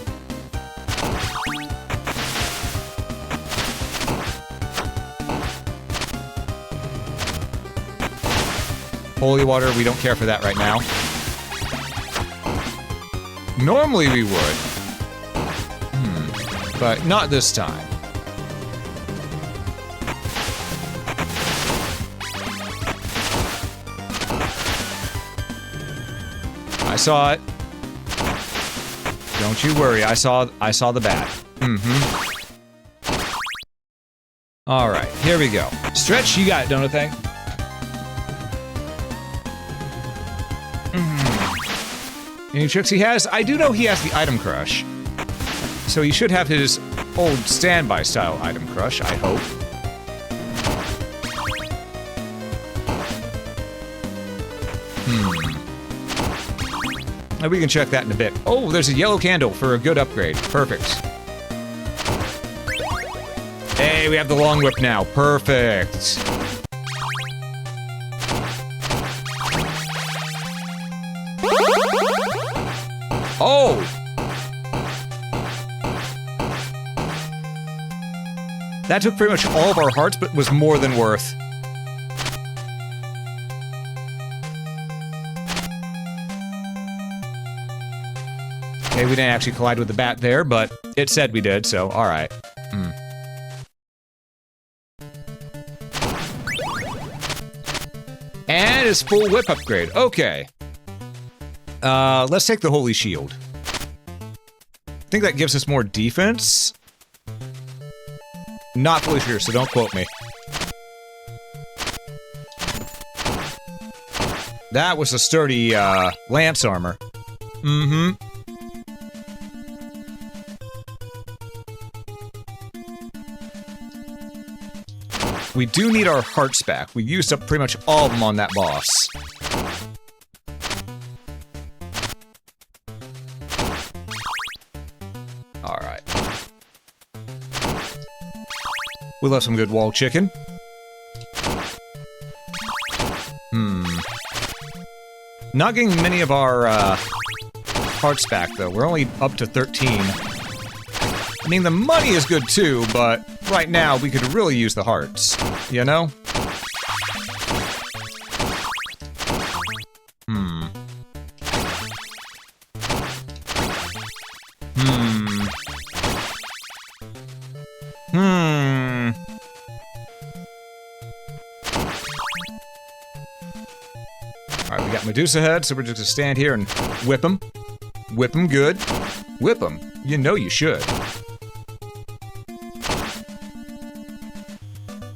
Holy water, we don't care for that right now. Normally we would. But not this time. I saw it. Don't you worry, I saw the bat. Alright, here we go. Stretch, you got it, don't you think? Any tricks he has? I do know he has the item crush. So he should have his old standby style item crush, I hope. We can check that in a bit. Oh, there's a yellow candle for a good upgrade. Perfect. Hey, we have the long whip now. Perfect. Oh! That took pretty much all of our hearts, but was more than worth. Okay, we didn't actually collide with the bat there, but it said we did, so alright. And his full whip upgrade. Okay. Let's take the Holy Shield. I think that gives us more defense. Not fully sure, so don't quote me. That was a sturdy, lance armor. Mm-hmm. We do need our hearts back. We used up pretty much all of them on that boss. Alright. We love some good wall chicken. Not getting many of our, hearts back, though. We're only up to 13. I mean, the money is good, too, but right now, we could really use the hearts. You know? Alright, we got Medusa head, so we're just gonna stand here and whip him. Whip him good. Whip him. You know you should.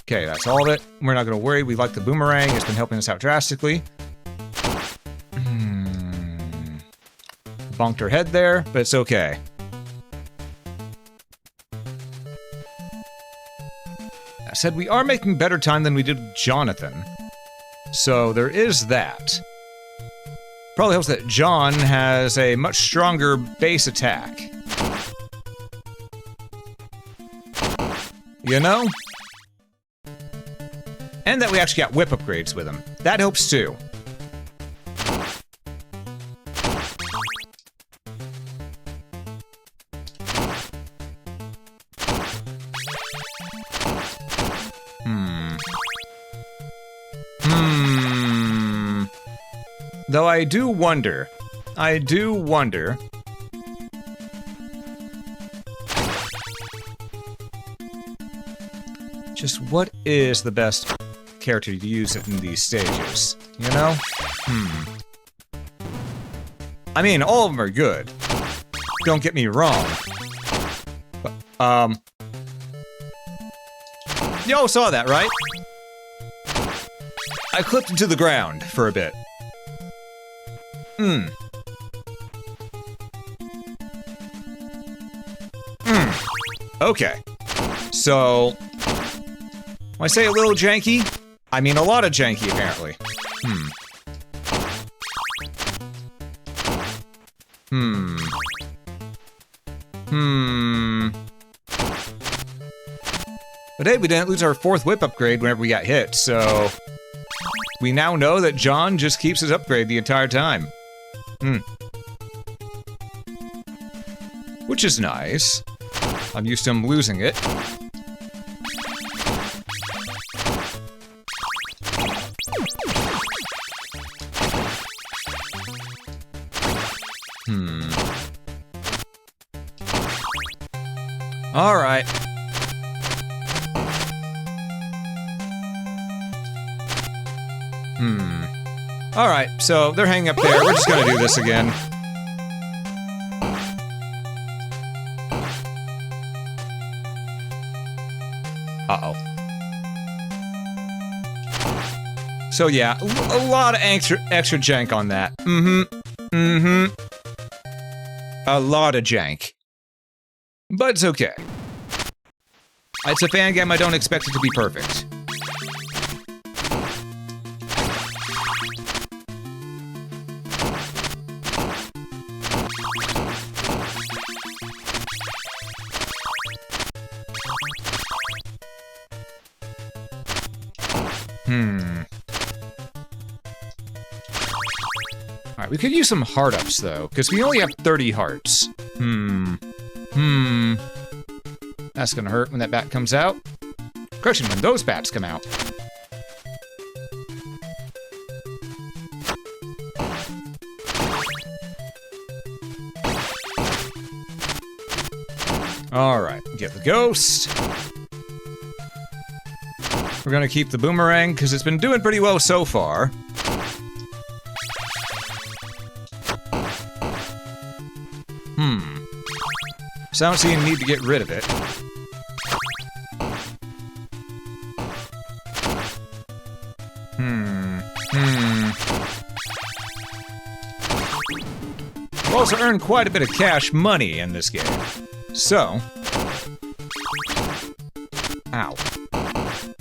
Okay, that's all of it. We're not gonna worry. We like the boomerang. It's been helping us out drastically. Bonked her head there, but it's okay. I said we are making better time than we did with Jonathan. So there is that. Probably helps that John has a much stronger base attack. You know? And that we actually got whip upgrades with him. That helps too. Though I do wonder. Just what is the best character to use in these stages, you know? I mean, all of them are good. Don't get me wrong. But, y'all saw that, right? I clipped into the ground for a bit. Okay. So, when I say a little janky, I mean a lot of janky, apparently. But hey, we didn't lose our fourth whip upgrade whenever we got hit, so... we now know that John just keeps his upgrade the entire time. Which is nice. I'm used to him losing it. Alright. Alright, so they're hanging up there. We're just gonna do this again. Uh-oh. So yeah, a lot of extra jank on that. A lot of jank. But it's okay. It's a fan game, I don't expect it to be perfect. Alright, we could use some heart-ups, though, because we only have 30 hearts. That's gonna hurt when that bat comes out. Crushing when those bats come out. Alright, get the ghost. We're gonna keep the boomerang, because it's been doing pretty well so far. So I don't see any need to get rid of it. We've also earned quite a bit of cash money in this game. So... Ow.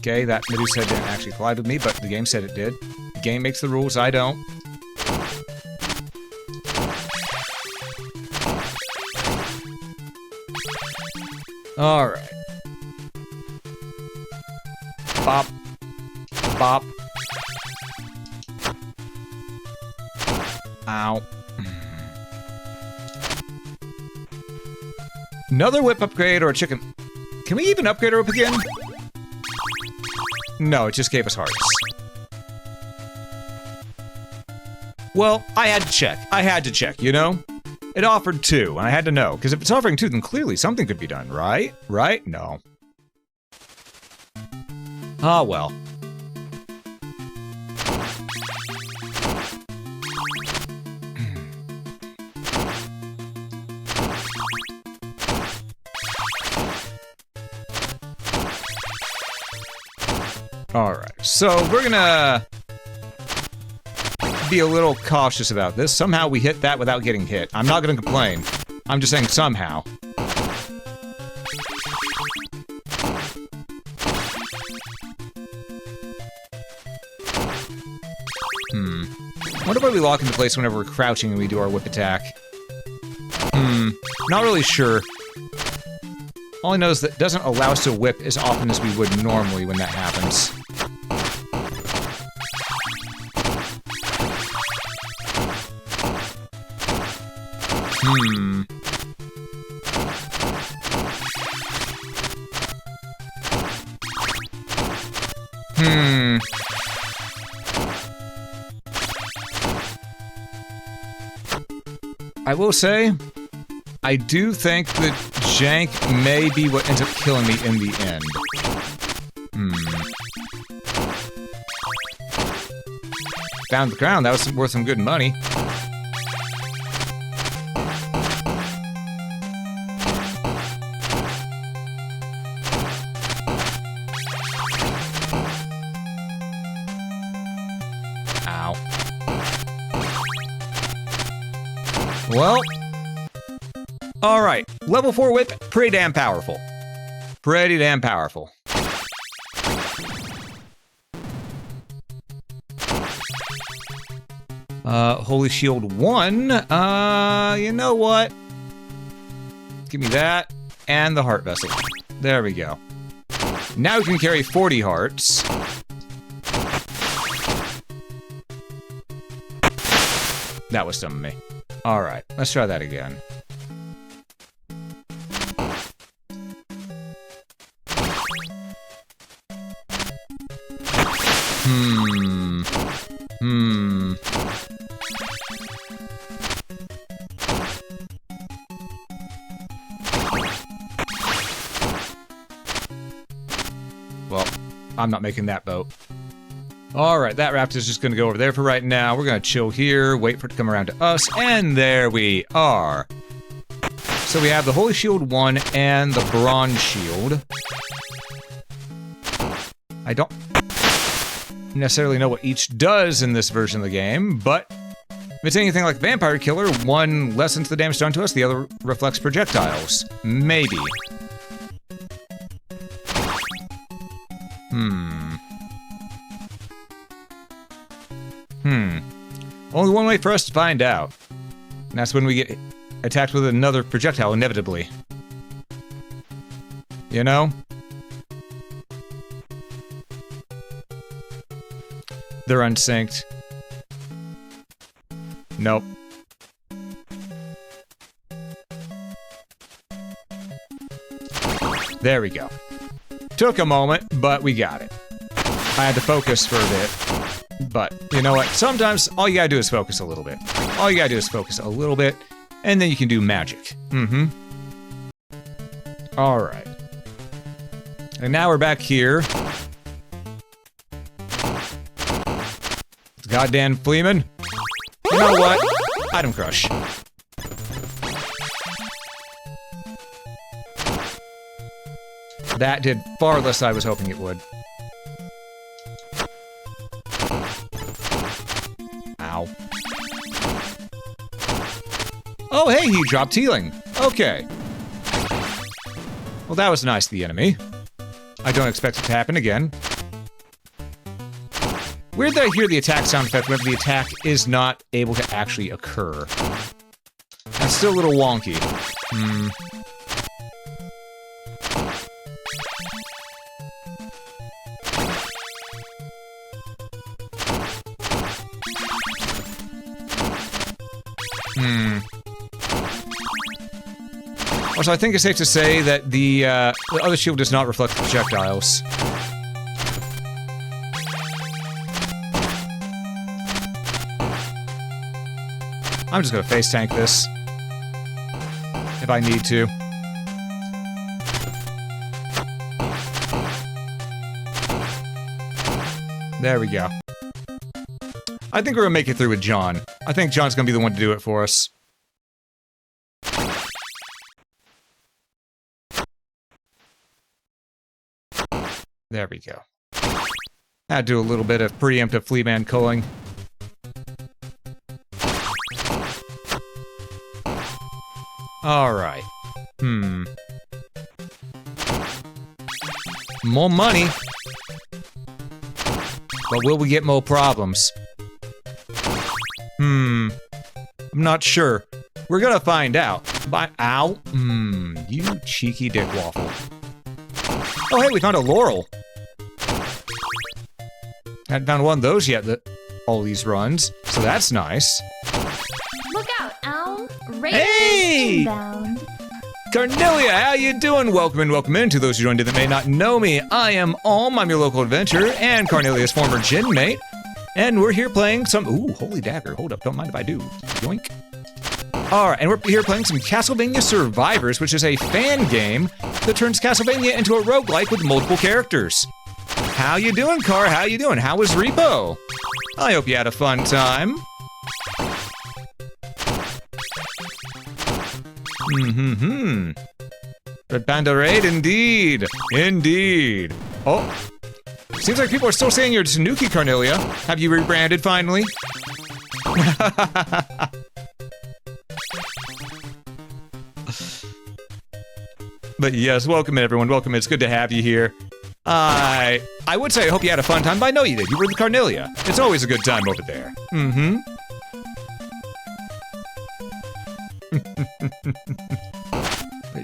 Okay, that Medusa didn't actually collide with me, but the game said it did. The game makes the rules, I don't. Alright. Bop. Bop. Ow. Another whip upgrade or a chicken... Can we even upgrade our whip again? No, it just gave us hearts. Well, I had to check. I had to check, you know? It offered 2, and I had to know. Because if it's offering 2, then clearly something could be done, right? Right? No. Ah, well. Alright, so we're gonna be a little cautious about this. Somehow we hit that without getting hit. I'm not gonna complain. I'm just saying somehow. I wonder why we lock into place whenever we're crouching and we do our whip attack. Not really sure. All I know is that it doesn't allow us to whip as often as we would normally when that happens. I will say, I do think that jank may be what ends up killing me in the end. Found the crown, that was worth some good money. Ow. Well, alright, level 4 whip, pretty damn powerful. Pretty damn powerful. Holy Shield 1, you know what? Give me that, and the Heart Vessel. There we go. Now we can carry 40 hearts. That was some of me. Alright, let's try that again. Well, I'm not making that boat. Alright, that raptor's just gonna go over there for right now. We're gonna chill here, wait for it to come around to us, and there we are. So we have the Holy Shield 1 and the Bronze Shield. I don't necessarily know what each does in this version of the game, but If it's anything like Vampire Killer, one lessens the damage done to us, the other reflects projectiles. Maybe. Only one way for us to find out. And that's when we get attacked with another projectile, inevitably. You know? They're unsynced. Nope. There we go. Took a moment, but we got it. I had to focus for a bit. But, you know what? Sometimes all you gotta do is focus a little bit. All you gotta do is focus a little bit, and then you can do magic. Alright. And now we're back here. Goddamn Fleeman. You know what? Item crush. That did far less than I was hoping it would. Ow. Oh, hey, he dropped healing. Okay. Well, that was nice, the enemy. I don't expect it to happen again. Weird that I hear the attack sound effect whenever the attack is not able to actually occur. That's still a little wonky. Also, I think it's safe to say that the other shield does not reflect the projectiles. I'm just gonna face tank this. If I need to. There we go. I think we're gonna make it through with John. I think John's gonna be the one to do it for us. There we go. I'd do a little bit of preemptive Fleeman culling. Alright. More money. But will we get more problems? I'm not sure. We're gonna find out. Ow. You cheeky dick waffle. Oh, hey, we found a laurel. Hadn't found one of those yet, all these runs, so that's nice. Look out, Elm. Raiders inbound. Cornelia, how you doing? Welcome in to those who joined in that may not know me. I am Alm, I'm your local adventurer, and Cornelia's former gin mate. And we're here playing some, ooh, holy dagger, hold up, don't mind if I do. Yoink. Alright, and we're here playing some Castlevania Survivors, which is a fan game that turns Castlevania into a roguelike with multiple characters. How you doing, Car? How you doing? How was Repo? I hope you had a fun time. Red Panda Raid, indeed. Indeed. Oh. Seems like people are still saying you're Tanuki, Cornelia. Have you rebranded finally? But yes, welcome in, everyone. Welcome in. It's good to have you here. I would say I hope you had a fun time, but I know you did. You were with Cornelia. It's always a good time over there.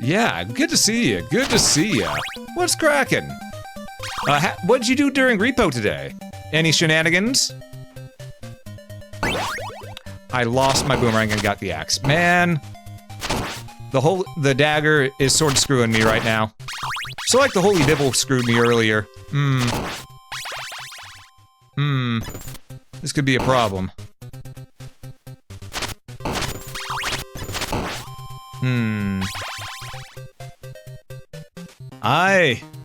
Yeah, good to see you. Good to see you. What's cracking? What'd you do during Repo today? Any shenanigans? I lost my boomerang and got the axe. Man, the dagger is sort of screwing me right now. So like the Holy Dibble screwed me earlier. This could be a problem.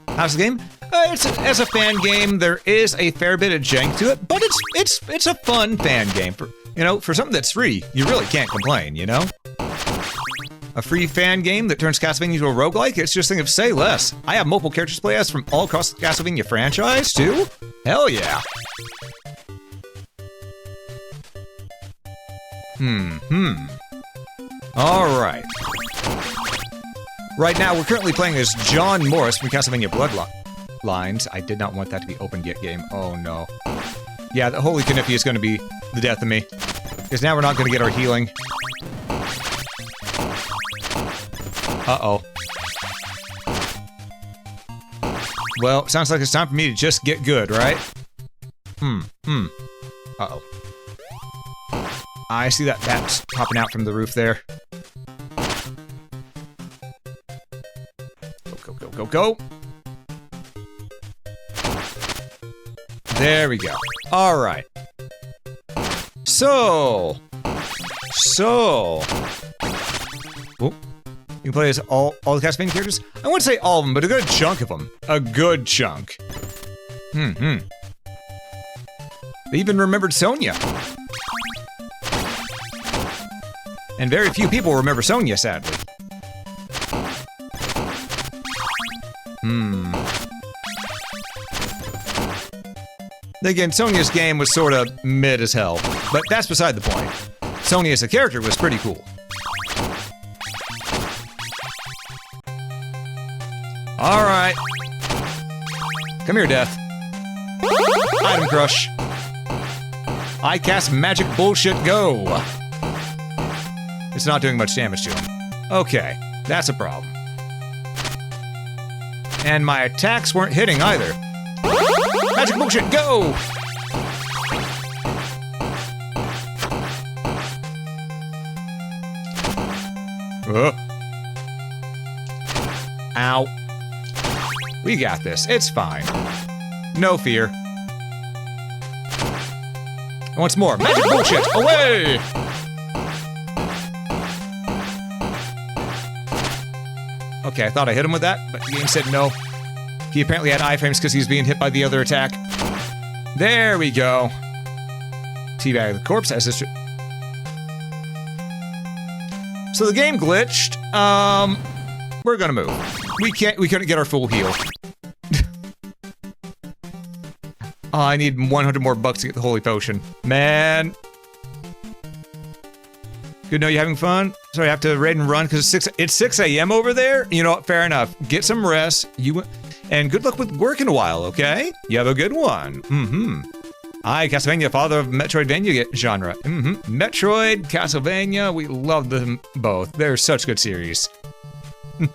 How's the game? As a fan game, there is a fair bit of jank to it, but it's a fun fan game. For something that's free, you really can't complain, you know? A free fan game that turns Castlevania into a roguelike? It's just a thing of say less. I have multiple characters to play as from all across the Castlevania franchise, too? Hell yeah. All right. Right now, we're currently playing as John Morris from Castlevania Bloodlines. I did not want that to be opened yet game. Oh, no. Yeah, the Holy Kniffy is going to be the death of me. Because now we're not going to get our healing. Uh-oh. Well, sounds like it's time for me to just get good, right? Uh-oh. I see that bat's popping out from the roof there. Go. There we go. All right. So. Whoop. You can play as all the Castlevania characters? I wouldn't say all of them, but a good chunk of them. A good chunk. They even remembered Sonia. And very few people remember Sonia, sadly. Again, Sonia's game was sort of mid as hell, but that's beside the point. Sonia as a character was pretty cool. Alright. Come here, Death. Item Crush. I cast magic bullshit, go! It's not doing much damage to him. Okay, that's a problem. And my attacks weren't hitting either. Magic bullshit, go! Ow. We got this. It's fine. No fear. Once more. Magic bullshit, away! Okay, I thought I hit him with that, but the game said no. He apparently had iframes because he was being hit by the other attack. There we go. Teabag the corpse as this. So the game glitched. We're gonna move. We couldn't get our full heal. Oh, I need 100 more bucks to get the holy potion. Man. Good to know you having fun. Sorry, I have to raid and run because it's 6 a.m. over there. You know what? Fair enough. Get some rest. And good luck with work in a while, okay? You have a good one. I, Castlevania, father of Metroidvania genre. Metroid, Castlevania, we love them both. They're such good series.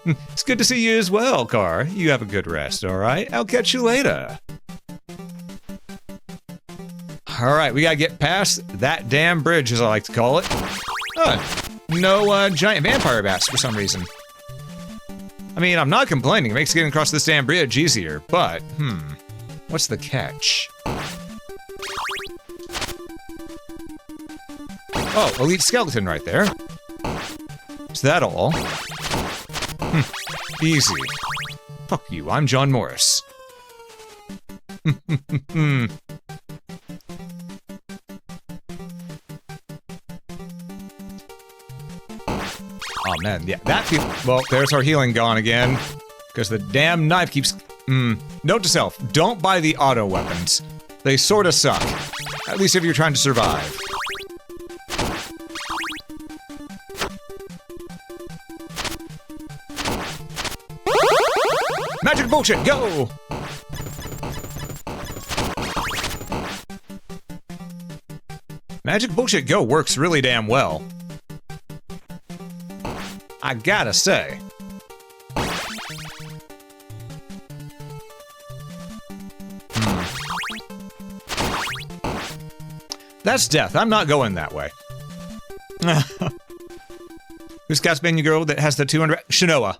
It's good to see you as well, Car. You have a good rest, all right? I'll catch you later. All right, we gotta get past that damn bridge, as I like to call it. No giant vampire bats for some reason. I mean, I'm not complaining. It makes getting across this damn bridge easier, but, what's the catch? Oh, elite skeleton right there. Is that all? Easy. Fuck you, I'm John Morris. Oh man, yeah, well, there's our healing gone again. Because the damn knife keeps... Note to self, don't buy the auto weapons. They sorta suck. At least if you're trying to survive. Magic bullshit, go! Magic bullshit go works really damn well. I gotta say. That's death. I'm not going that way. Who's Castlevania girl that has the 200... Shanoa.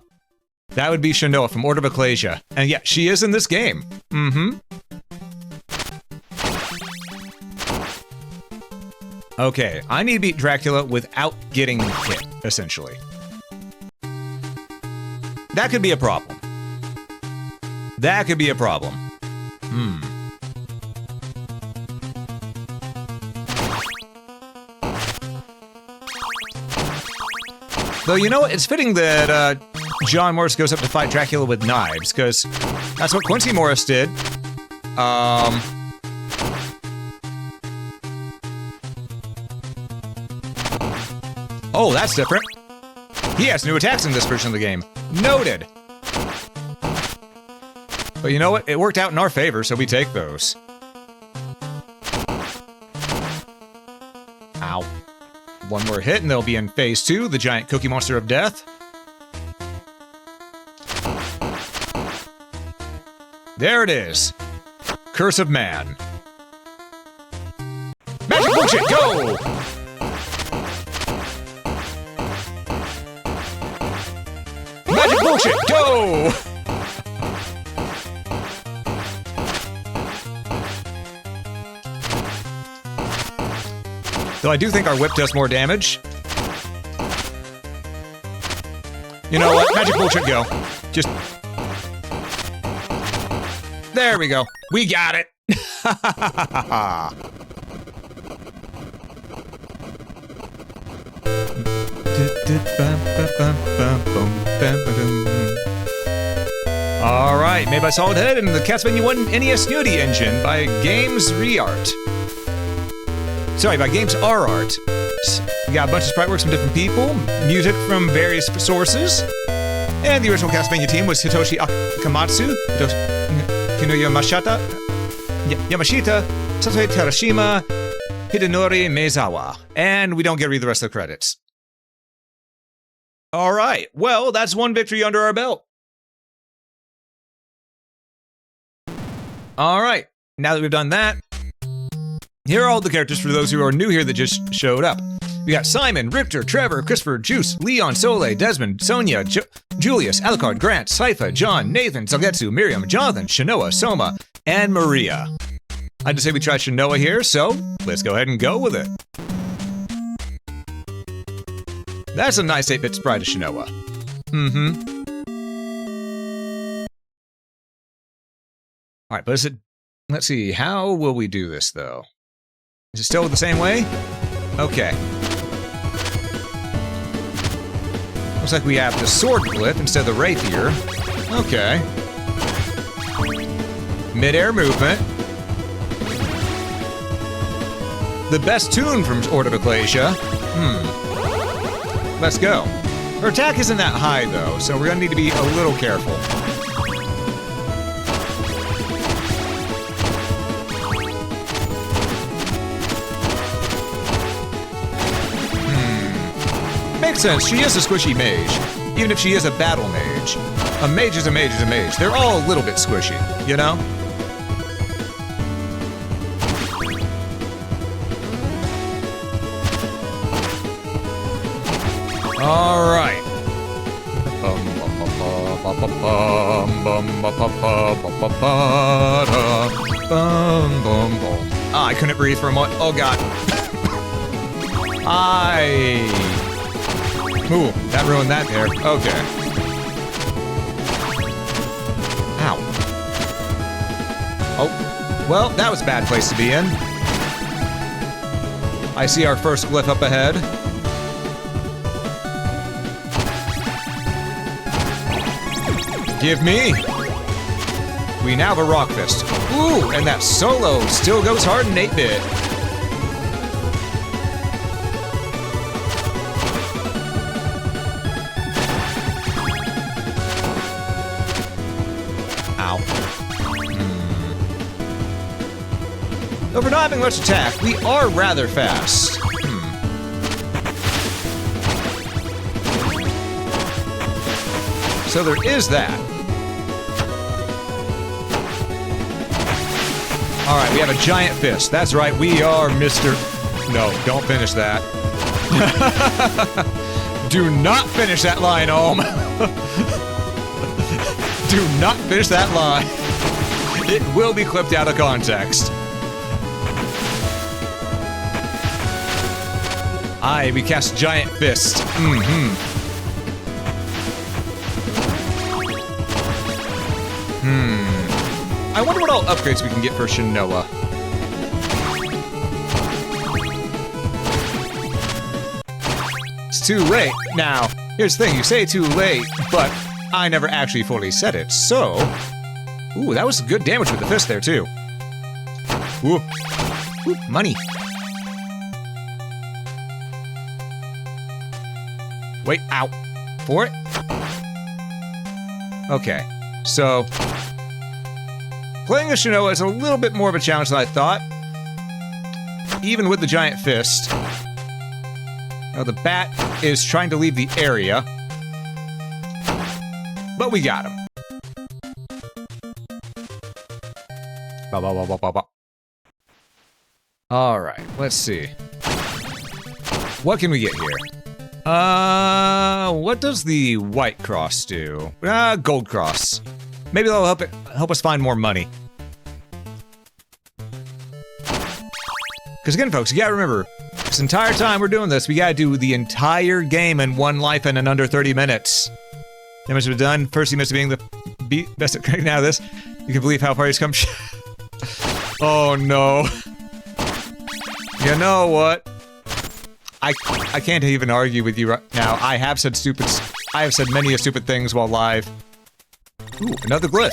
That would be Shanoa from Order of Ecclesia. And yeah, she is in this game. Okay, I need to beat Dracula without getting hit, essentially. That could be a problem. That could be a problem. Though, you know what? It's fitting that John Morris goes up to fight Dracula with knives, because that's what Quincy Morris did. Oh, that's different. He has new attacks in this version of the game. Noted. But you know what? It worked out in our favor, so we take those. Ow. One more hit and they'll be in phase 2, the giant cookie monster of death. There it is. Curse of Man. Magic bullshit, go! Magic bullshit, go! Though I do think our whip does more damage. You know what? Magic bullshit, go. Just... There we go. We got it. All right, made by Solid Head and the Castlevania 1 NES Nudie engine by Games Reart. Sorry, by Games R-Art. We got a bunch of sprite works from different people, music from various sources, and the original Castlevania team was Hitoshi Akamatsu, Kinuya Yamashita, Satoe Terashima, Hidenori Meizawa, and we don't get to read the rest of the credits. All right, well, that's one victory under our belt. All right, now that we've done that, here are all the characters for those who are new here that just showed up. We got Simon, Richter, Trevor, Christopher, Juice, Leon, Soleil, Desmond, Sonia, Julius, Alucard, Grant, Sypha, John, Nathan, Salgetsu, Miriam, Jonathan, Shanoa, Soma, and Maria. I'd just say we tried Shanoa here, so let's go ahead and go with it. That's a nice 8-bit sprite of Shanoa. Alright, but is it... Let's see, how will we do this, though? Is it still the same way? Okay. Looks like we have the sword glyph instead of the rapier. Okay. Mid-air movement. The best tune from Order of Ecclesia. Let's go. Her attack isn't that high, though, so we're gonna need to be a little careful. Makes sense, she is a squishy mage, even if she is a battle mage. A mage is a mage is a mage. They're all a little bit squishy, you know? All right. Ah, I couldn't breathe for a moment. Oh god. Ooh, that ruined that there. Okay. Ow. Oh, well, that was a bad place to be in. I see our first glyph up ahead. Give me. We now have a rock fist. Ooh, and that solo still goes hard in 8-bit. Though we're not having much attack, we are rather fast. So there is that. Alright, we have a giant fist. That's right, we are Mr. No, don't finish that. Do not finish that line, Ohm. Do not finish that line. It will be clipped out of context. Aye, we cast giant fist. I wonder what all upgrades we can get for Shanoa. It's too late. Now, here's the thing, you say too late, but I never actually fully said it, so... Ooh, that was good damage with the fist there, too. Ooh. Ooh, money. Wait, ow. For it? Okay, so playing a Shinoa is a little bit more of a challenge than I thought. Even with the giant fist. Now the bat is trying to leave the area. But we got him. Alright, let's see. What can we get here? What does the white cross do? Gold cross. Maybe that'll help us find more money. Because again, folks, you gotta remember, this entire time we're doing this, we gotta do the entire game in one life and in under 30 minutes. Damage was done. First, he missed being the best at cracking out of this. You can believe how far he's come. Oh no. You know what? I can't even argue with you right now. I have said many stupid things while live. Ooh, another glyph.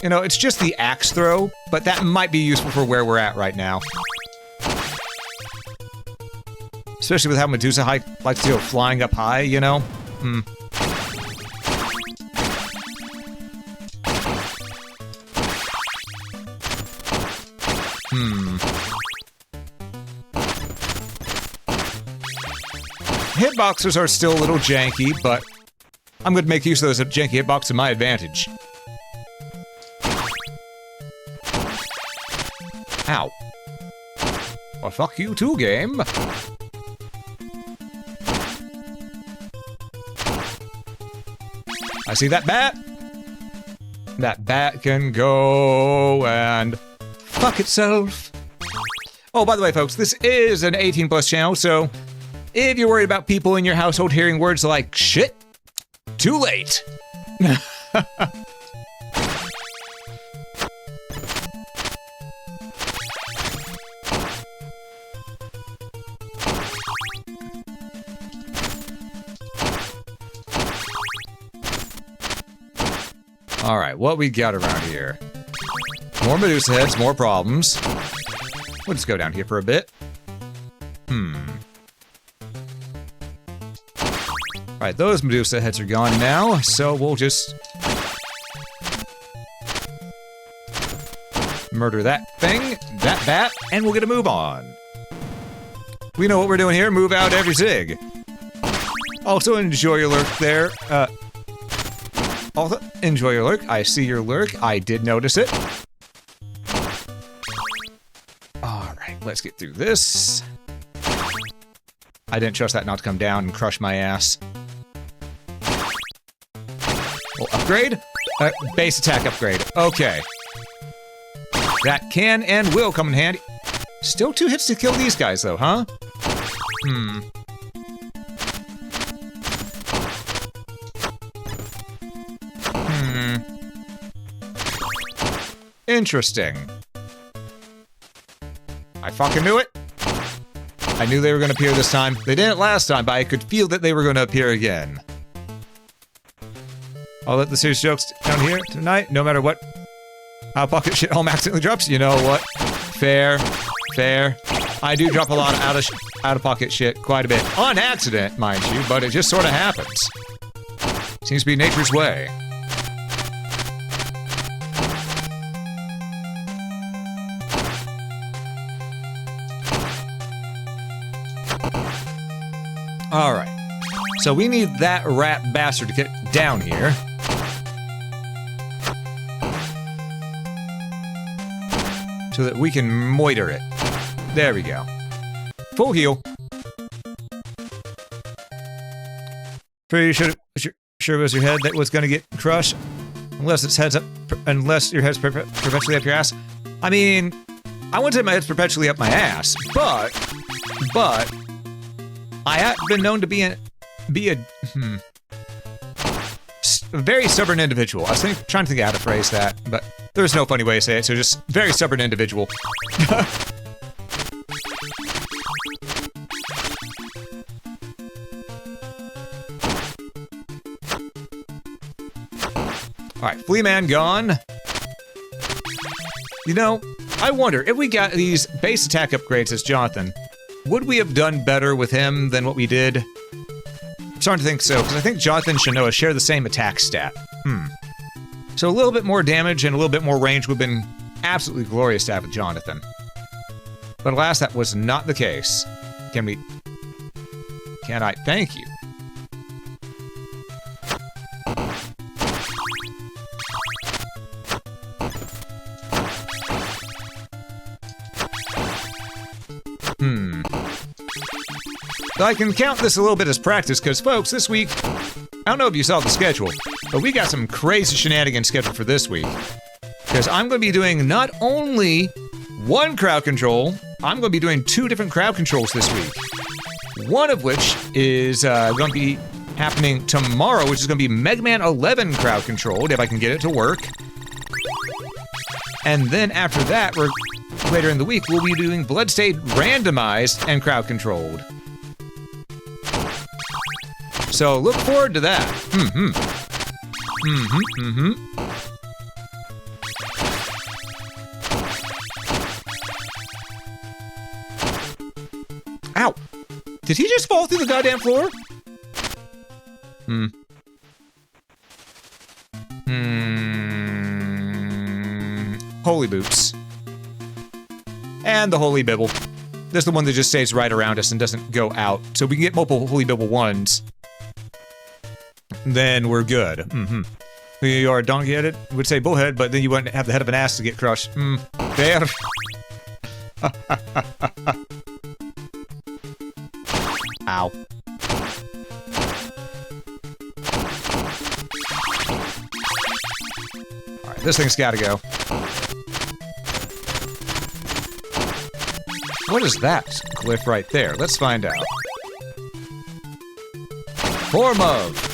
You know, it's just the axe throw, but that might be useful for where we're at right now. Especially with how Medusa likes to go flying up high, you know? Hitboxes are still a little janky, but I'm going to make use of those janky hitboxes to my advantage. Ow. Well, fuck you too, game. I see that bat. That bat can go and fuck itself. Oh, by the way, folks, this is an 18+ channel, so if you're worried about people in your household hearing words like shit, too late. Alright, what we got around here? More Medusa heads, more problems. We'll just go down here for a bit. Alright, those Medusa heads are gone now, so we'll just murder that thing, that bat, and we'll get a move on. We know what we're doing here, move out every zig. Also, enjoy your lurk there. Also, enjoy your lurk. I see your lurk. I did notice it. Alright, let's get through this. I didn't trust that not to come down and crush my ass. Well, upgrade? Base attack upgrade. Okay. That can and will come in handy. Still 2 hits to kill these guys, though, huh? Interesting. I fucking knew it. I knew they were going to appear this time. They didn't last time, but I could feel that they were going to appear again. I'll let the serious jokes down here tonight, no matter what. How pocket shit home accidentally drops. You know what? Fair. Fair. I do drop a lot of out-of-pocket shit quite a bit. On accident, mind you, but it just sort of happens. Seems to be nature's way. Alright. So we need that rat bastard to get down here. So that we can moiter it. There we go. Full heal. Pretty sure it was your head that was gonna get crushed. Unless its head's up, unless your head's perpetually up your ass. I mean, I wouldn't say my head's perpetually up my ass, but I have been known to be a very stubborn individual. I was trying to think of how to phrase that, but there's no funny way to say it, so just very stubborn individual. Alright, Flea Man gone. You know, I wonder, if we got these base attack upgrades as Jonathan, would we have done better with him than what we did? I'm starting to think so, because I think Jonathan and Shanoa share the same attack stat. So a little bit more damage and a little bit more range would have been absolutely glorious to have with Jonathan. But alas, that was not the case. Can I? Thank you. So I can count this a little bit as practice, because folks, this week, I don't know if you saw the schedule, but we got some crazy shenanigans scheduled for this week. Because I'm going to be doing not only one crowd control, I'm going to be doing 2 different crowd controls this week. One of which is going to be happening tomorrow, which is going to be Mega Man 11 crowd controlled, if I can get it to work. And then after that, later in the week, we'll be doing Bloodstained randomized and crowd controlled. So look forward to that. Ow! Did he just fall through the goddamn floor? Holy boots. And the holy bibble. This is the one that just stays right around us and doesn't go out. So we can get multiple holy bibble ones. Then we're good. You are a donkey-headed? Would say bullhead, but then you wouldn't have the head of an ass to get crushed. Fair. Ow. Alright, this thing's gotta go. What is that glyph right there? Let's find out. Form of.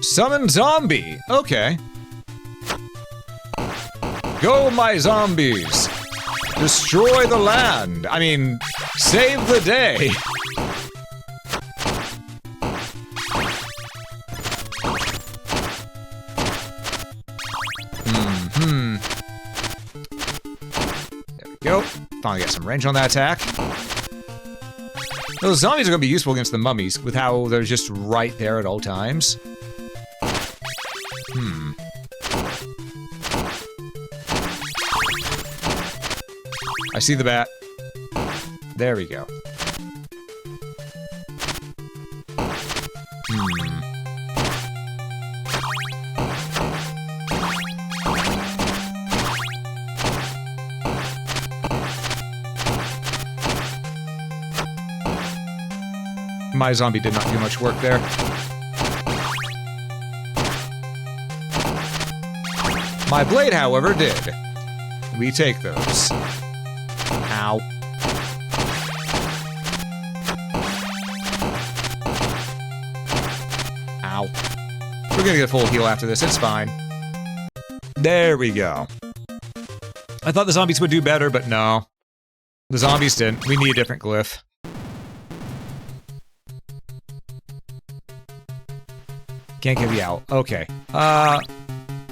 Summon zombie. Okay. Go, my zombies. Destroy the land. I mean, save the day. There we go. Finally got some range on that attack. Those zombies are going to be useful against the mummies with how they're just right there at all times. I see the bat. There we go. My zombie did not do much work there. My blade, however, did. We take those. Ow. Ow. We're gonna get a full heal after this, it's fine. There we go. I thought the zombies would do better, but no. The zombies didn't. We need a different glyph. Can't get the owl. Okay.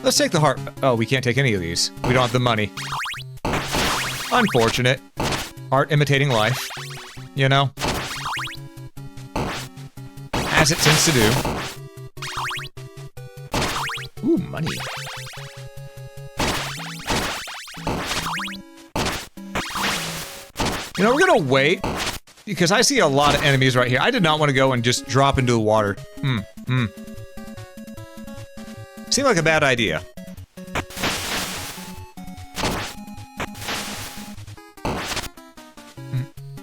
Let's take the heart. Oh, we can't take any of these. We don't have the money. Unfortunate. Art imitating life. You know? As it tends to do. Ooh, money. You know, we're gonna wait. Because I see a lot of enemies right here. I did not want to go and just drop into the water. Seemed like a bad idea.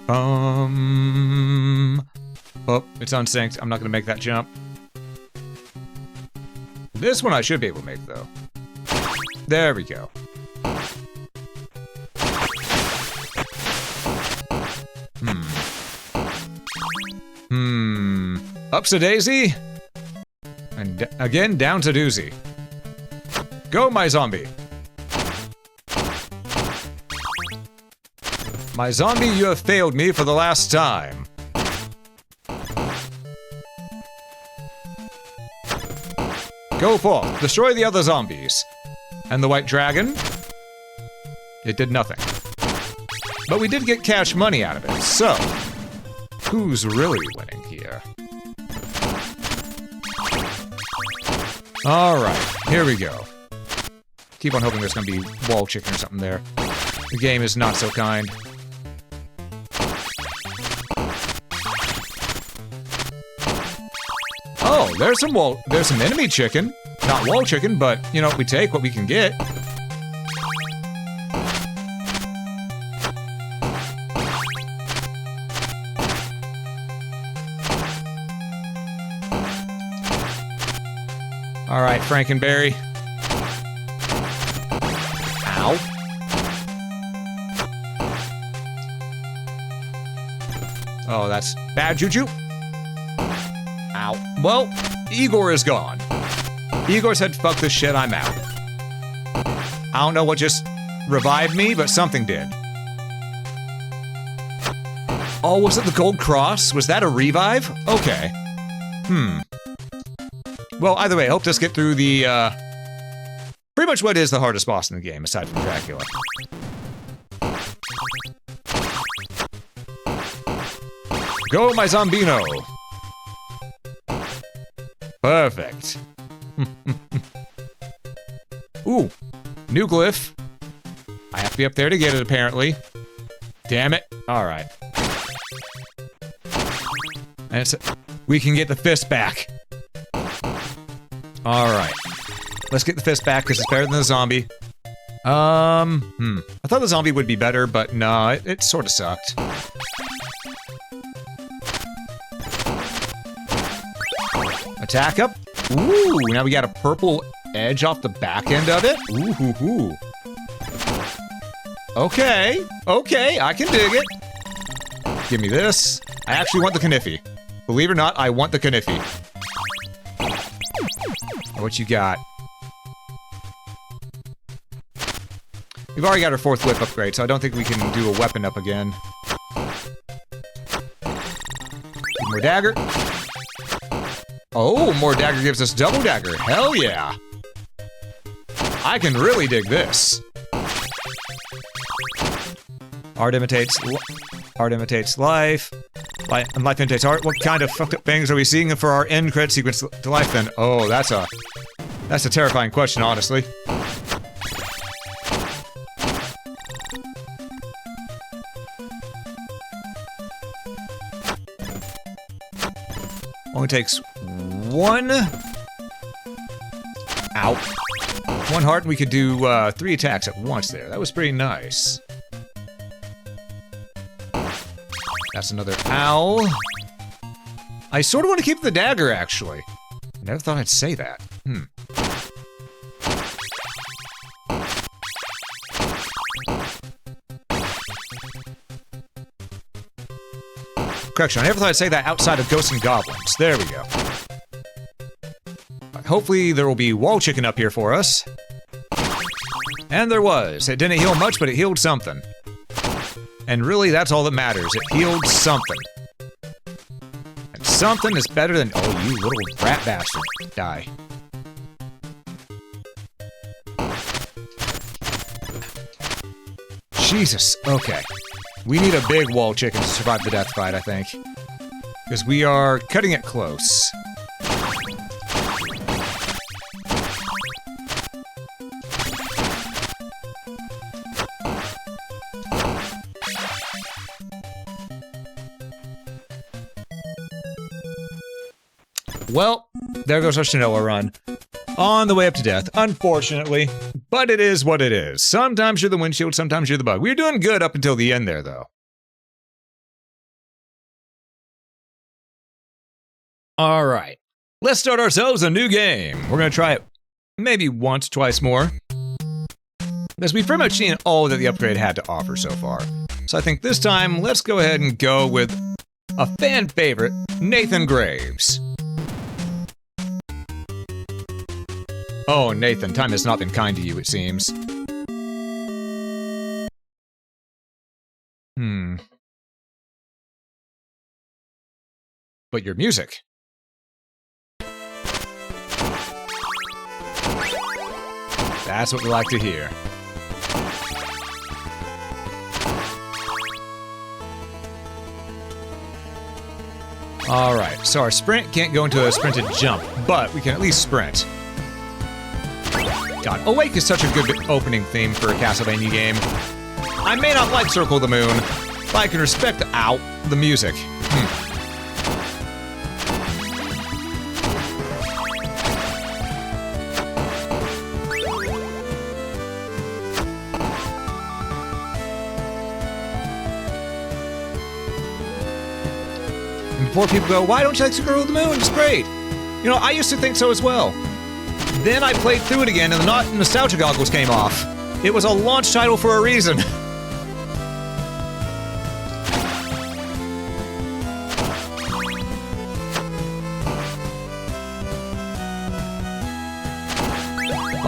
Oh, it's unsynced. I'm not gonna make that jump. This one I should be able to make, though. There we go. Ups a daisy. And again, down to doozy. Go, my zombie. My zombie, you have failed me for the last time. Go forth. Destroy the other zombies. And the white dragon? It did nothing. But we did get cash money out of it, so... who's really winning here? Alright, here we go. Keep on hoping there's gonna be wall chicken or something there. The game is not so kind. Oh, there's some enemy chicken. Not wall chicken, but, you know, we take what we can get. All right, Frankenberry. Ow. Oh, that's bad juju. Ow. Well, Igor is gone. Igor said, fuck this shit, I'm out. I don't know what just revived me, but something did. Oh, was it the gold cross? Was that a revive? Okay. Well, either way, I hope to get through the, pretty much what is the hardest boss in the game, aside from Dracula. Go, my Zombino! Perfect. Ooh, new glyph. I have to be up there to get it, apparently. Damn it. Alright. And it's, we can get the fist back. Alright. Let's get the fist back, because it's better than the zombie. I thought the zombie would be better, but no, it sort of sucked. Attack up. Ooh, now we got a purple edge off the back end of it. Ooh, hoo, hoo. Okay, okay, I can dig it. Give me this. I actually want the Kniffy. Believe it or not, I want the Kniffy. What you got? We've already got our 4th whip upgrade, so I don't think we can do a weapon up again. More dagger. Oh, more dagger gives us double dagger. Hell yeah. I can really dig this. Art imitates life. And life imitates art. What kind of fucked up things are we seeing for our end credit sequence to life then? Oh, that's a terrifying question, honestly. Only takes 1. Ow. 1 heart, and we could do 3 attacks at once there. That was pretty nice. That's another owl. I sort of want to keep the dagger, actually. I never thought I'd say that. Correction, I never thought I'd say that outside of Ghosts and Goblins. There we go. Hopefully there will be wall chicken up here for us. And there was. It didn't heal much, but it healed something. And really, that's all that matters. It healed something. And something is better than... Oh, you little rat bastard. Die. Jesus. Okay. We need a big wall chicken to survive the death fight, I think. Because we are cutting it close. Well, there goes our Shinoa run. On the way up to death, unfortunately. But it is what it is. Sometimes you're the windshield, sometimes you're the bug. We were doing good up until the end there, though. Alright. Let's start ourselves a new game. We're gonna try it maybe once, twice more. Because we've pretty much seen all that the upgrade had to offer so far. So I think this time, let's go ahead and go with a fan favorite, Nathan Graves. Oh, Nathan, time has not been kind to you, it seems. But your music. That's what we like to hear. Alright, so our sprint can't go into a sprinted jump, but we can at least sprint. God, Awake is such a good opening theme for a Castlevania game. I may not like Circle of the Moon, but I can respect, the music. And before people go, why don't you like Circle of the Moon? It's great. You know, I used to think so as well. Then I played through it again and the nostalgia goggles came off. It was a launch title for a reason.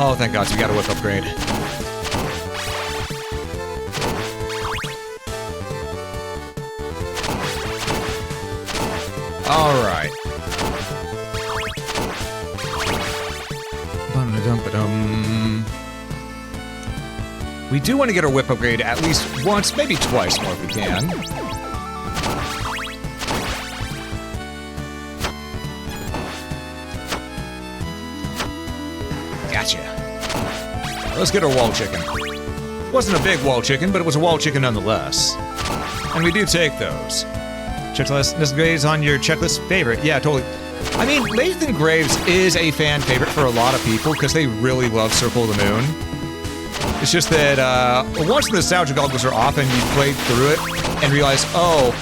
Oh, thank God, so we got a whip upgrade. Alright. We do want to get our whip upgrade at least once, maybe twice more if we can. Gotcha. Let's get our wall chicken. Wasn't a big wall chicken, but it was a wall chicken nonetheless. And we do take those. Checklist, Nathan Graves on your checklist favorite. Yeah, totally. I mean, Nathan Graves is a fan favorite for a lot of people because they really love Circle of the Moon. It's just that once the nostalgia goggles are off and you played through it and realize, oh,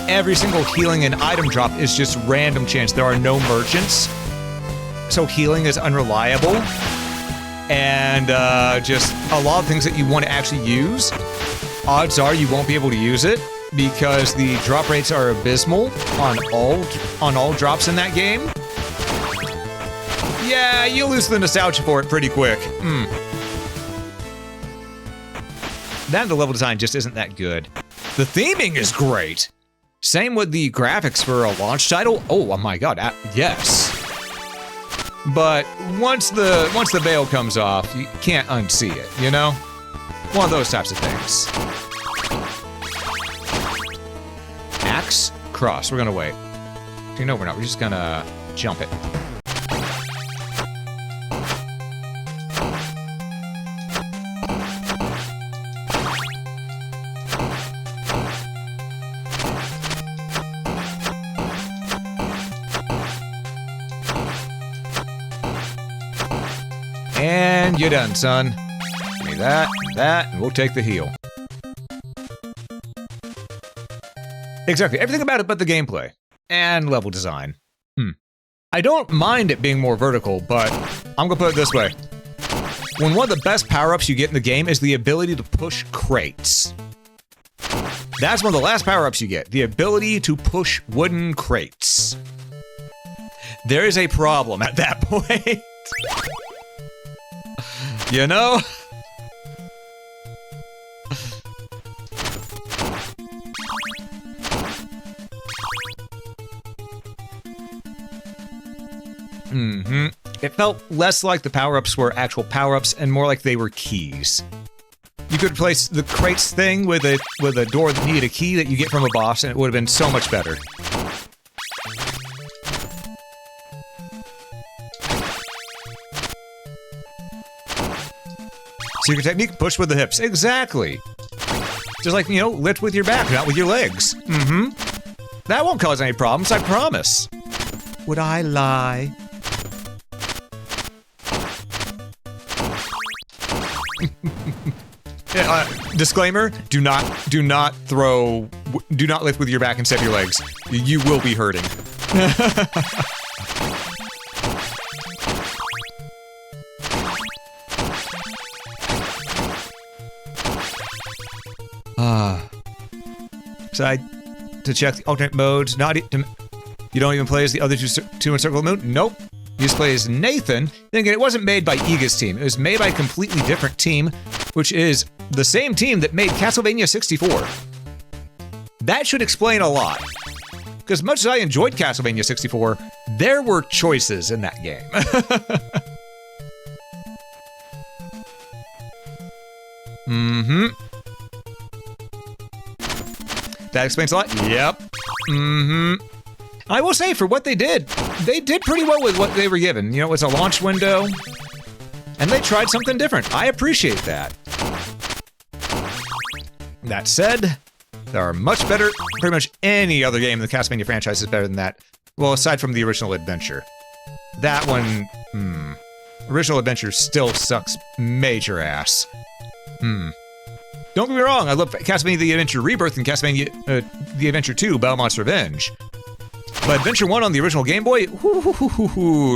every single healing and item drop is just random chance. There are no merchants, so healing is unreliable. And just a lot of things that you want to actually use, odds are you won't be able to use it because the drop rates are abysmal on all drops in that game. Yeah, you lose the nostalgia for it pretty quick. That and the level design just isn't that good. The theming is great. Same with the graphics for a launch title. Oh my God, yes. But once the veil comes off, you can't unsee it, you know? One of those types of things. Axe, cross, we're gonna wait. You know we're not, we're just gonna jump it. And you're done, son. Give me that, and we'll take the heal. Exactly, everything about it but the gameplay. And level design. I don't mind it being more vertical, but I'm gonna put it this way. When one of the best power-ups you get in the game is the ability to push crates. That's one of the last power-ups you get, the ability to push wooden crates. There is a problem at that point. You know? It felt less like the power-ups were actual power-ups and more like they were keys. You could replace the crates thing with a door that needed a key that you get from a boss and it would have been so much better. Secret technique, push with the hips. Exactly. Just like, you know, lift with your back, not with your legs. That won't cause any problems, I promise. Would I lie? Disclaimer, do not lift with your back instead of your legs. You will be hurting. To check the alternate modes, you don't even play as the other two in Circle of the Moon? Nope. You just play as Nathan. Then again, it wasn't made by Iga's team. It was made by a completely different team, which is the same team that made Castlevania 64. That should explain a lot. Because much as I enjoyed Castlevania 64, there were choices in that game. Mm-hmm. That explains a lot. Yep. Mm-hmm. I will say, for what they did pretty well with what they were given. You know, it was a launch window, and they tried something different. I appreciate that. That said, there are much better, pretty much any other game in the Castlevania franchise is better than that. Well, aside from the original adventure. That one, Original adventure still sucks major ass. Don't get me wrong, I love Castlevania The Adventure Rebirth and Castlevania The Adventure 2, Belmont's Revenge. But Adventure 1 on the original Game Boy,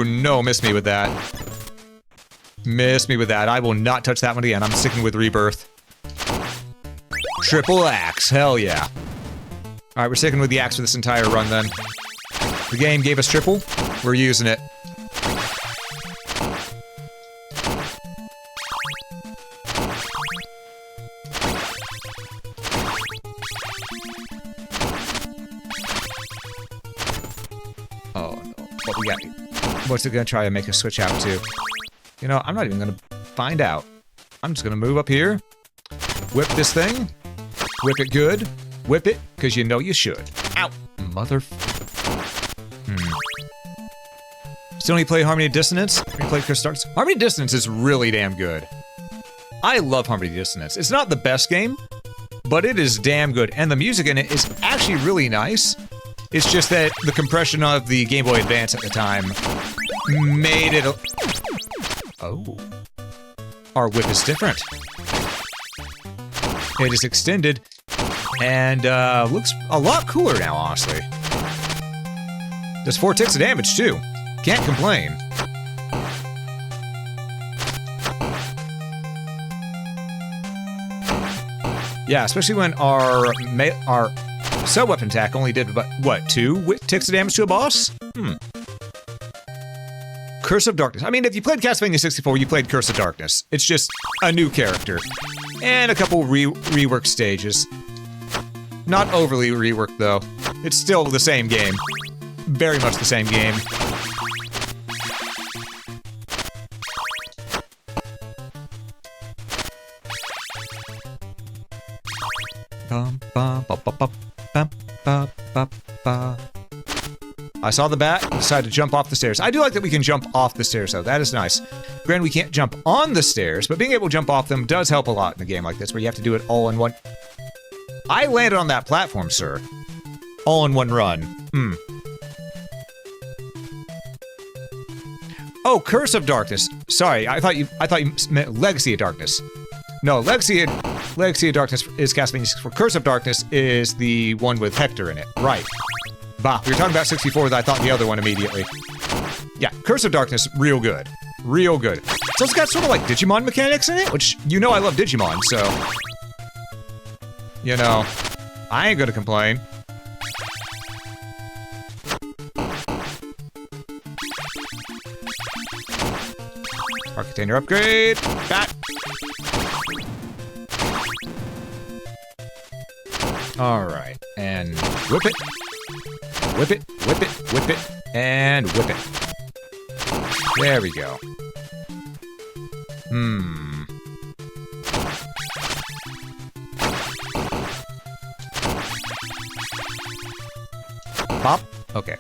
no, miss me with that. Miss me with that. I will not touch that one again. I'm sticking with Rebirth. Triple axe, hell yeah. Alright, we're sticking with the axe for this entire run then. The game gave us triple, we're using it. Oh no, what we got? What's it gonna try to make us switch out to? You know, I'm not even gonna find out. I'm just gonna move up here, whip this thing, whip it good, whip it, because you know you should. Ow! Mother... Still need to play Harmony Dissonance? Replay Chris Starks? Harmony Dissonance is really damn good. I love Harmony Dissonance. It's not the best game, but it is damn good. And the music in it is actually really nice. It's just that the compression of the Game Boy Advance at the time made it a... Oh. Our whip is different. It is extended and looks a lot cooler now, honestly. Does 4 ticks of damage, too. Can't complain. Yeah, especially when our sub-weapon attack only did, what, 2 ticks of damage to a boss? Curse of Darkness. I mean, if you played Castlevania 64, you played Curse of Darkness. It's just a new character. And a couple reworked stages. Not overly reworked, though. It's still the same game. Very much the same game. I saw the bat, decided to jump off the stairs. I do like that we can jump off the stairs, though. That is nice. Granted, we can't jump on the stairs, but being able to jump off them does help a lot in a game like this, where you have to do it all in one... I landed on that platform, sir. All in one run. Oh, Curse of Darkness. Sorry, I thought you meant Legacy of Darkness. No, Legacy of Darkness is Castlevania 64. Curse of Darkness is the one with Hector in it. Right. Bah, we were talking about 64, I thought the other one immediately. Yeah, Curse of Darkness, real good. Real good. So it's got sort of like Digimon mechanics in it, which, you know I love Digimon, so... You know, I ain't gonna complain. Heart container upgrade. Bat. Alright, and whip it. Whip it, whip it, whip it, and whip it. There we go. Pop. Okay.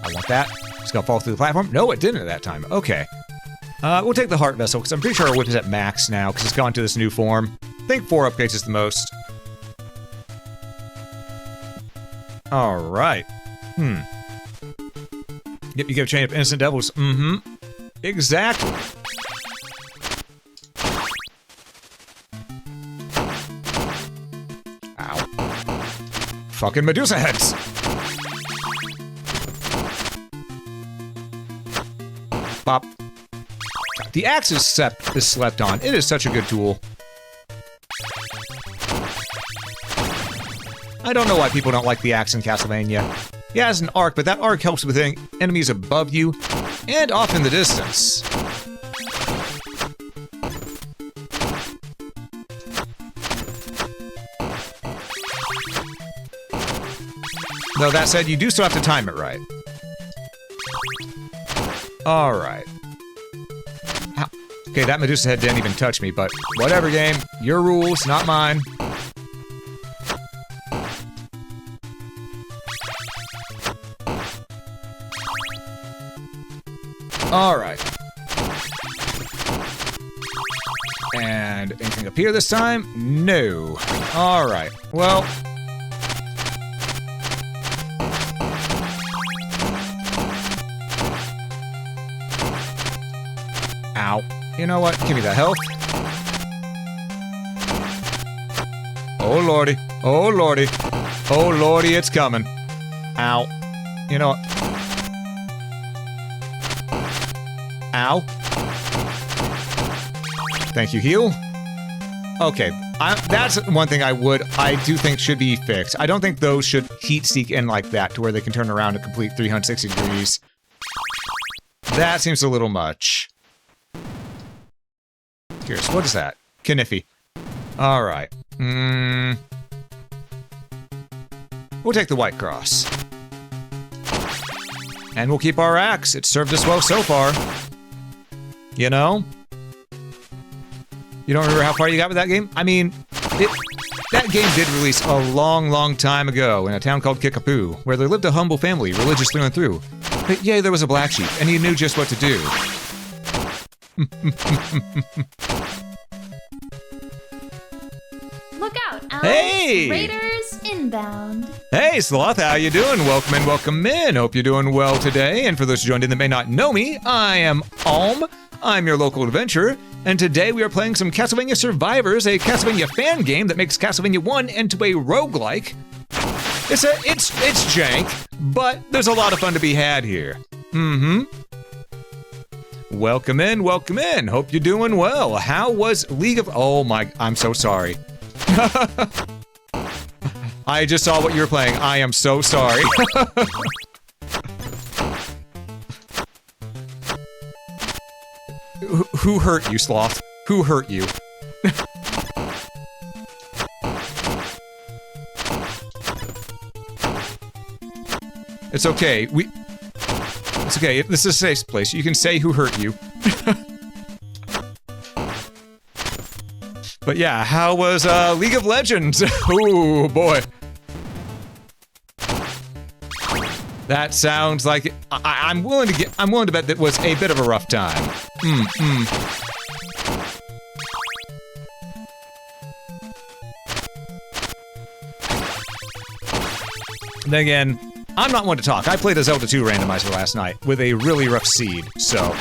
I want that. It's gonna fall through the platform. No, it didn't at that time. Okay. We'll take the heart vessel, because I'm pretty sure our whip is at max now, because it's gone to this new form. I think 4 upgrades is the most. Alright. Yep, you get a chain of innocent devils. Exactly. Ow. Fucking Medusa heads! Pop. The axe is slept on. It is such a good tool. I don't know why people don't like the axe in Castlevania. Yeah, it has an arc, but that arc helps with enemies above you and off in the distance. Though that said, you do still have to time it right. Alright. Okay, that Medusa head didn't even touch me, but whatever, game. Your rules, not mine. Alright. And anything up here this time? No. Alright, well. Ow. You know what? Give me the health. Oh lordy. Oh lordy. Oh lordy, it's coming. Ow. You know what? Ow. Thank you, heal. Okay, that's one thing I do think should be fixed. I don't think those should heat seek in like that to where they can turn around a complete 360 degrees. That seems a little much. Here's, what is that? Kniffy. Alright. We'll take the white cross. And we'll keep our axe. It's served us well so far. You know? You don't remember how far you got with that game? I mean, that game did release a long, long time ago in a town called Kickapoo, where there lived a humble family, religious through and through. But yay, there was a black sheep, and he knew just what to do. Look out, Owl. Hey! Raiders inbound. Hey, Sloth, how you doing? Welcome in, welcome in. Hope you're doing well today. And for those who joined in that may not know me, I am Alm. I'm your local adventurer, and today we are playing some Castlevania Survivors, a Castlevania fan game that makes Castlevania 1 into a roguelike. It's jank, but there's a lot of fun to be had here. Welcome in, welcome in. Hope you're doing well. How was League of... Oh my... I'm so sorry. I just saw what you were playing. I am so sorry. Who hurt you, Sloth? Who hurt you? It's okay. It's okay. This is a safe place. You can say who hurt you. But yeah, how was League of Legends? Oh boy. That sounds like I'm willing to bet that was a bit of a rough time. Then again, I'm not one to talk. I played a Zelda 2 randomizer last night with a really rough seed, so.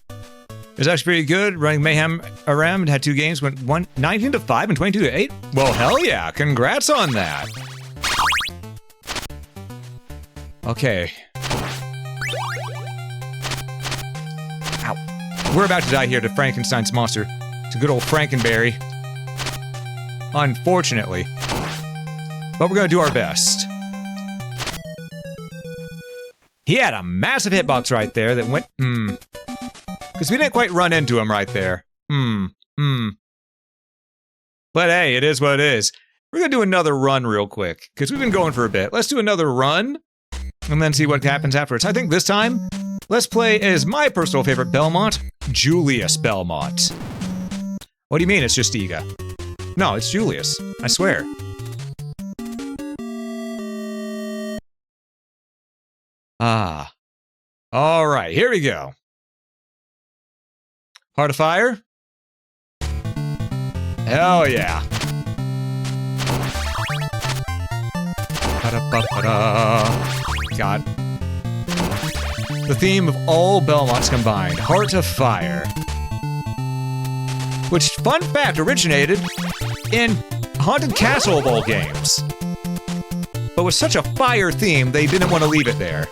It was actually pretty good. Running Mayhem around, had 2 games, went 19-5 and 22-8. Well, hell yeah, congrats on that. Okay. Ow. We're about to die here to Frankenstein's monster. To good old Frankenberry. Unfortunately. But we're gonna do our best. He had a massive hitbox right there that went, because we didn't quite run into him right there. But hey, it is what it is. We're gonna do another run real quick, because we've been going for a bit. Let's do another run, and then see what happens afterwards. I think this time, let's play as my personal favorite Belmont, Julius Belmont. What do you mean it's just Iga? No, it's Julius. I swear. Ah. Alright, here we go. Heart of Fire? Hell yeah. God. The theme of all Belmonts combined, Heart of Fire. Which, fun fact, originated in Haunted Castle of all games. But with such a fire theme, they didn't want to leave it there.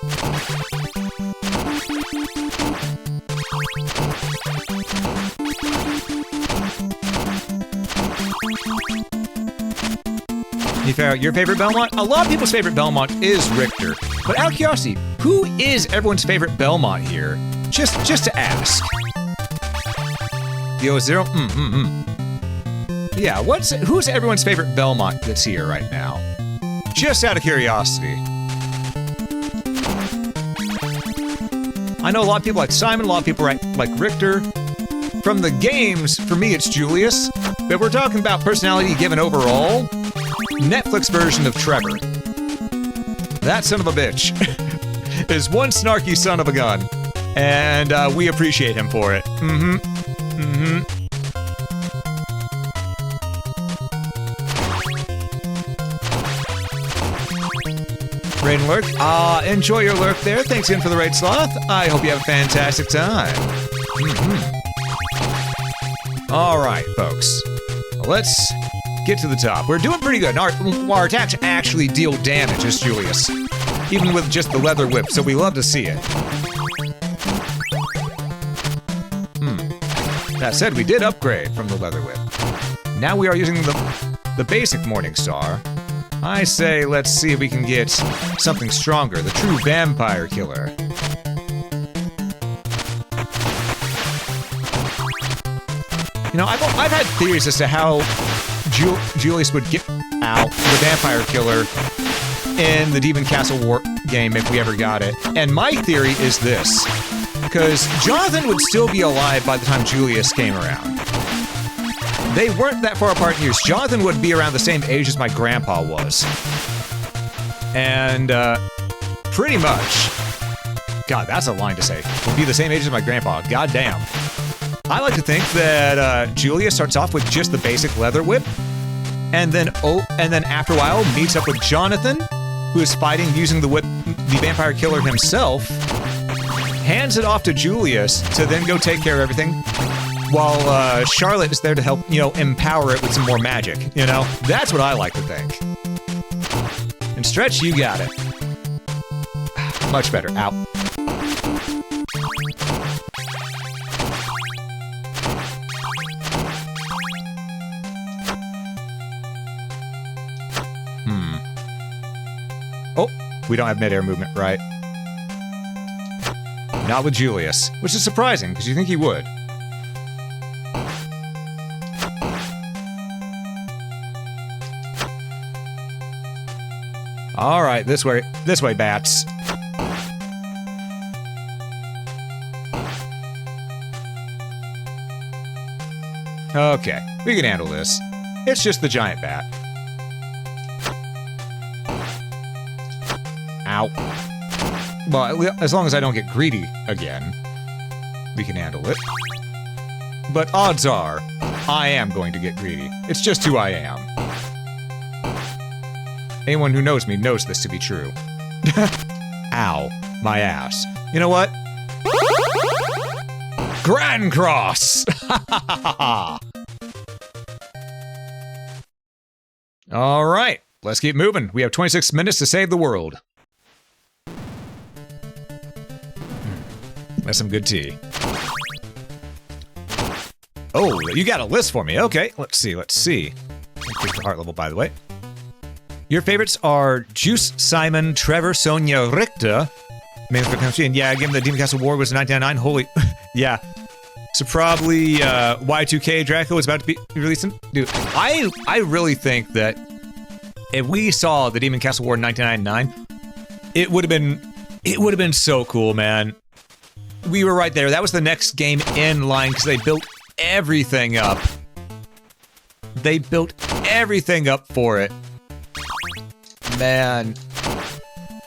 Your favorite Belmont? A lot of people's favorite Belmont is Richter. But out of curiosity, who is everyone's favorite Belmont here? Just to ask. The O0? Yeah, who's everyone's favorite Belmont that's here right now? Just out of curiosity. I know a lot of people like Simon, a lot of people like Richter. From the games, for me, it's Julius. But we're talking about personality given overall. Netflix version of Trevor. That son of a bitch is one snarky son of a gun. And we appreciate him for it. Raid and lurk. Enjoy your lurk there. Thanks again for the raid, Sloth. I hope you have a fantastic time. All right, folks. Let's get to the top. We're doing pretty good. Our attacks actually deal damage as Julius, even with just the leather whip, so we love to see it. That said, we did upgrade from the leather whip. Now we are using the basic Morning Star. I say let's see if we can get something stronger, the true vampire killer. You know, I've had theories as to how Julius would get out the vampire killer in the Demon Castle War game if we ever got it. And my theory is this, because Jonathan would still be alive by the time Julius came around. They weren't that far apart in years. Jonathan would be around the same age as my grandpa was. And, pretty much... God, that's a line to say. Would be the same age as my grandpa. God damn. I like to think that, Julius starts off with just the basic leather whip. And then after a while, meets up with Jonathan, who is fighting using the whip, the vampire killer himself. Hands it off to Julius to then go take care of everything. While Charlotte is there to help, you know, empower it with some more magic, you know? That's what I like to think. And Stretch, you got it. Much better. Ow. Oh, we don't have mid-air movement, right? Not with Julius, which is surprising, because you think he would. All right, this way, bats. Okay, we can handle this. It's just the giant bat. Ow. Well, as long as I don't get greedy again, we can handle it. But odds are, I am going to get greedy. It's just who I am. Anyone who knows me knows this to be true. Ow. My ass. You know what? Grand Cross! All right, let's keep moving. We have 26 minutes to save the world. That's some good tea. Oh, you got a list for me. Okay, let's see. Increase the heart level, by the way. Your favorites are Juice, Simon, Trevor, Sonia, Richter. Yeah, given the Demon Castle War was 1999. Holy, yeah. So probably Y2K Draco is about to be released. Dude, I really think that if we saw the Demon Castle War in 1999, it would have been so cool, man. We were right there. That was the next game in line because they built everything up. They built everything up for it. Man.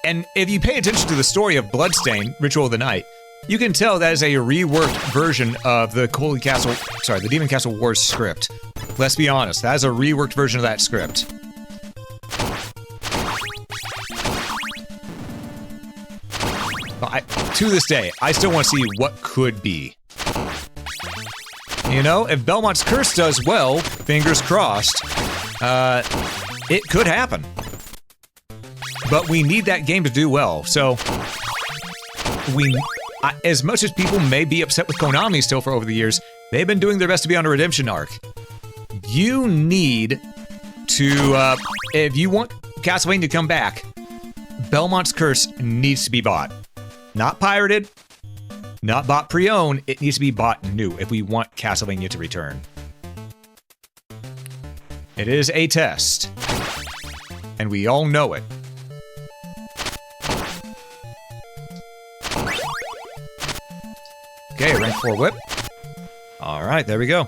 And if you pay attention to the story of Bloodstain, Ritual of the Night, you can tell that is a reworked version of the the Demon Castle Wars script. Let's be honest, that is a reworked version of that script. To this day, I still want to see what could be. You know, if Belmont's Curse does well, fingers crossed, it could happen. But we need that game to do well, so as much as people may be upset with Konami still for over the years, they've been doing their best to be on a redemption arc. You need to, if you want Castlevania to come back, Belmont's Curse needs to be bought. Not pirated, not bought pre-owned, it needs to be bought new if we want Castlevania to return. It is a test, and we all know it. Okay, rank 4 whip. Alright, there we go.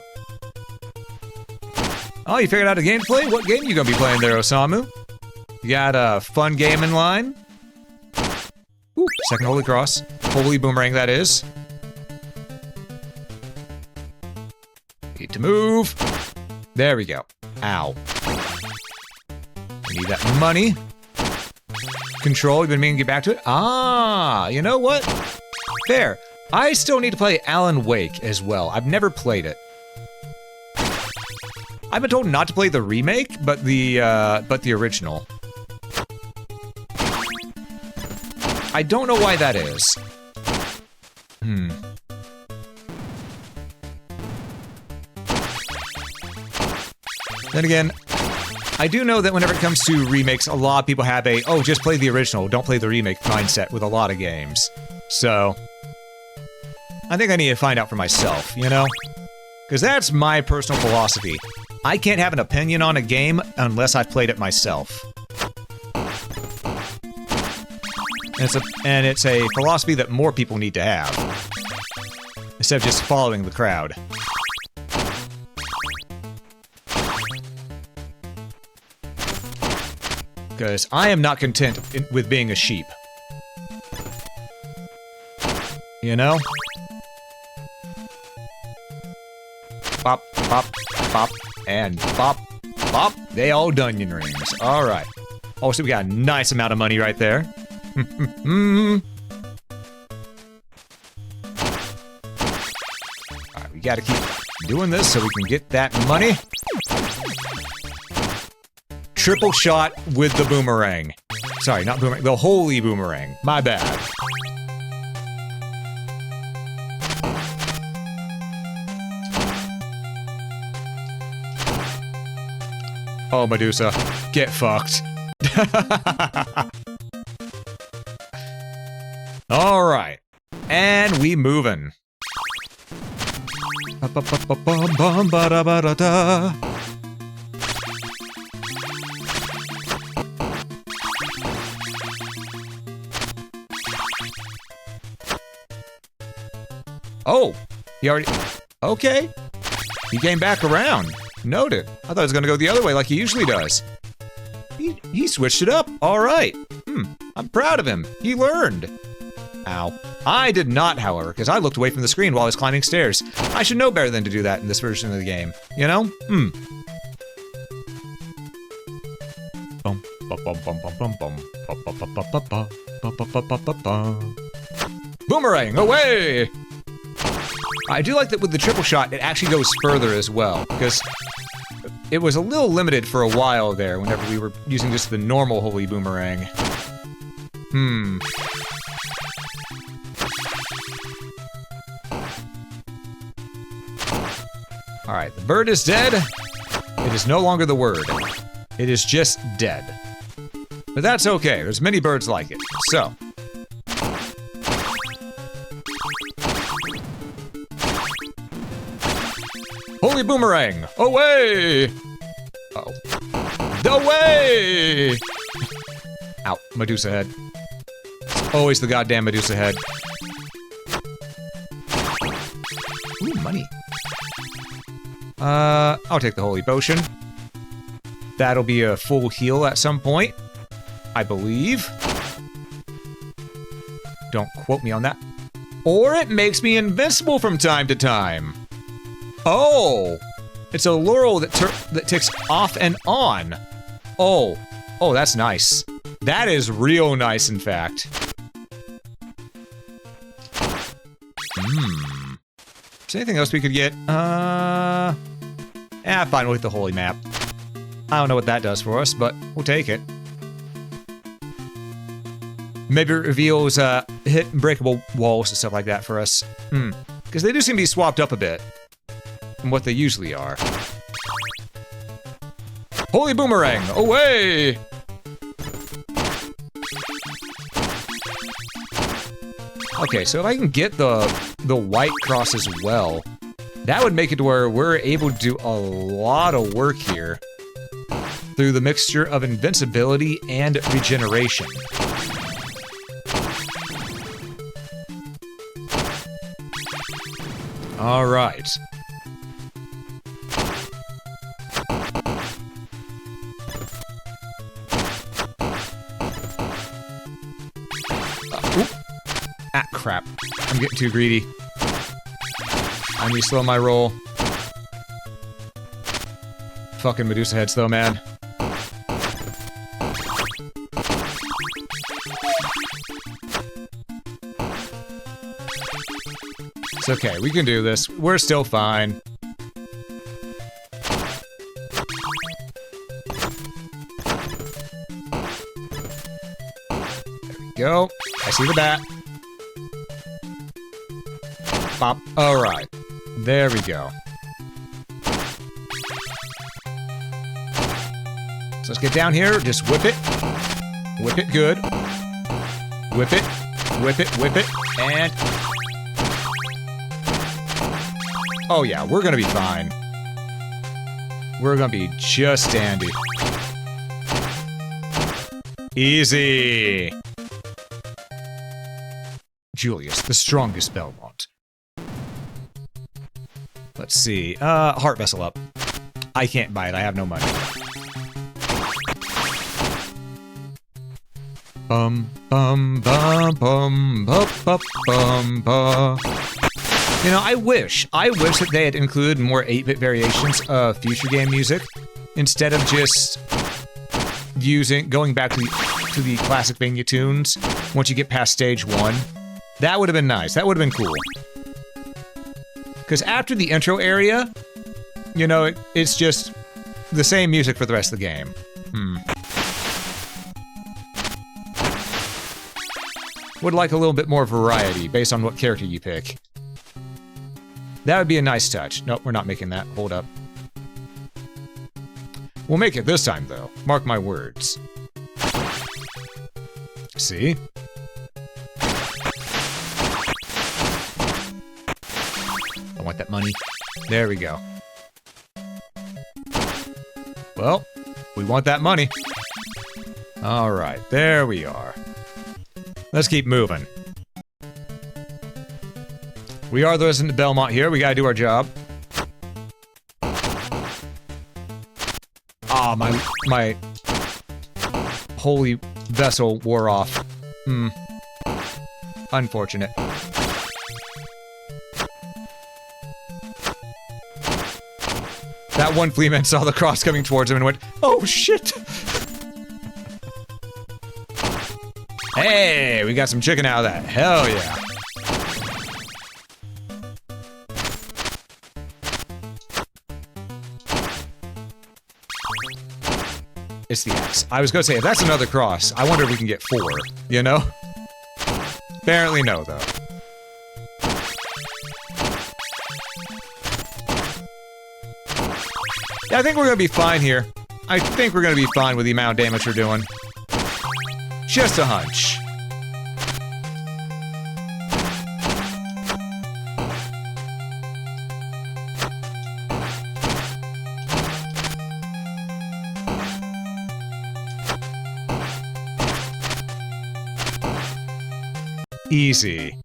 Oh, you figured out a game to play? What game you gonna be playing there, Osamu? You got a fun game in line? Ooh, second Holy Cross. Holy Boomerang, that is. Need to move. There we go. Ow. I need that money. Control, you've been meaning to get back to it? Ah, you know what? Fair. I still need to play Alan Wake as well. I've never played it. I've been told not to play the remake, but the original. I don't know why that is. Then again, I do know that whenever it comes to remakes, a lot of people have a, oh, just play the original, don't play the remake mindset with a lot of games. So, I think I need to find out for myself, you know? Because that's my personal philosophy. I can't have an opinion on a game unless I've played it myself. And it's a philosophy that more people need to have. Instead of just following the crowd. Because I am not content with being a sheep. You know? Bop, bop, bop, and bop, bop. They all onion rings. Alright. Oh, so we got a nice amount of money right there. Alright, we gotta keep doing this so we can get that money. Triple shot with the boomerang. Sorry, not boomerang, the holy boomerang. My bad. Oh, Medusa, get fucked. Alright. And we moving. Oh, he already... Okay. He came back around. Noted. I thought he was gonna go the other way like he usually does. He switched it up. Alright. I'm proud of him. He learned. Ow. I did not, however, because I looked away from the screen while I was climbing stairs. I should know better than to do that in this version of the game. You know? Boomerang, away! I do like that with the triple shot, it actually goes further as well, because it was a little limited for a while there whenever we were using just the normal holy boomerang. Alright, the bird is dead. It is no longer the word. It is just dead. But that's okay, there's many birds like it. So. Holy boomerang! Away! Uh-oh. Away! Ow, Medusa head. It's always the goddamn Medusa head. Ooh, money. I'll take the holy potion. That'll be a full heal at some point, I believe. Don't quote me on that. Or it makes me invincible from time to time. Oh, it's a laurel that ticks off and on. Oh, that's nice. That is real nice, in fact. Is there anything else we could get? Fine, we'll hit the holy map. I don't know what that does for us, but we'll take it. Maybe it reveals hit breakable walls and stuff like that for us. Because they do seem to be swapped up a bit from what they usually are. Holy boomerang, away! Okay, so if I can get the white cross as well, that would make it to where we're able to do a lot of work here through the mixture of invincibility and regeneration. All right. Ah, crap. I'm getting too greedy. I need to slow my roll. Fucking Medusa heads, though, man. It's okay, we can do this. We're still fine. There we go. I see the bat. Pop. Alright. There we go. So let's get down here. Just whip it. Whip it good. Whip it. Whip it. Whip it. And... oh yeah, we're gonna be fine. We're gonna be just dandy. Easy. Julius, the strongest Belmont. Let's see. Heart vessel up. I can't buy it. I have no money. Bum bum bum bum bum bum bum bum. You know, I wish that they had included more 8-bit variations of future game music instead of just going back to the Classicvania tunes once you get past stage 1. That would have been nice. That would have been cool. Because after the intro area, you know, it's just the same music for the rest of the game. Would like a little bit more variety based on what character you pick. That would be a nice touch. Nope, we're not making that. Hold up. We'll make it this time, though. Mark my words. See? I want that money. There we go. Well, we want that money. Alright, there we are. Let's keep moving. We are the resident Belmont here. We gotta do our job. Ah, my holy vessel wore off. Unfortunate. That one fleaman saw the cross coming towards him and went, "Oh shit!" Hey, we got some chicken out of that. Hell yeah. It's the X. I was gonna say, if that's another cross, I wonder if we can get 4, you know? Apparently no, though. Yeah, I think we're gonna be fine here. I think we're gonna be fine with the amount of damage we're doing. Just a hunch. Easy.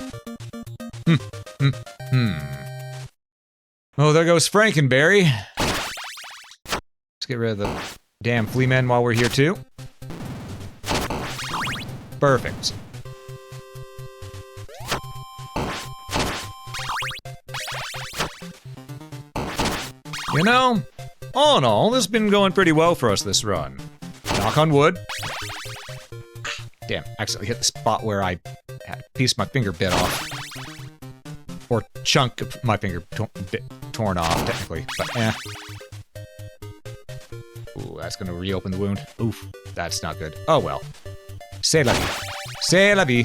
Oh, there goes Frankenberry. Let's get rid of the damn flea men while we're here, too. Perfect. You know, all in all, this has been going pretty well for us this run. Knock on wood. Damn, accidentally hit the spot where I had a piece of my finger bit off. Or chunk of my finger torn off, technically, but eh. Ooh, that's gonna reopen the wound. Oof, that's not good. Oh well. C'est la vie. C'est la vie.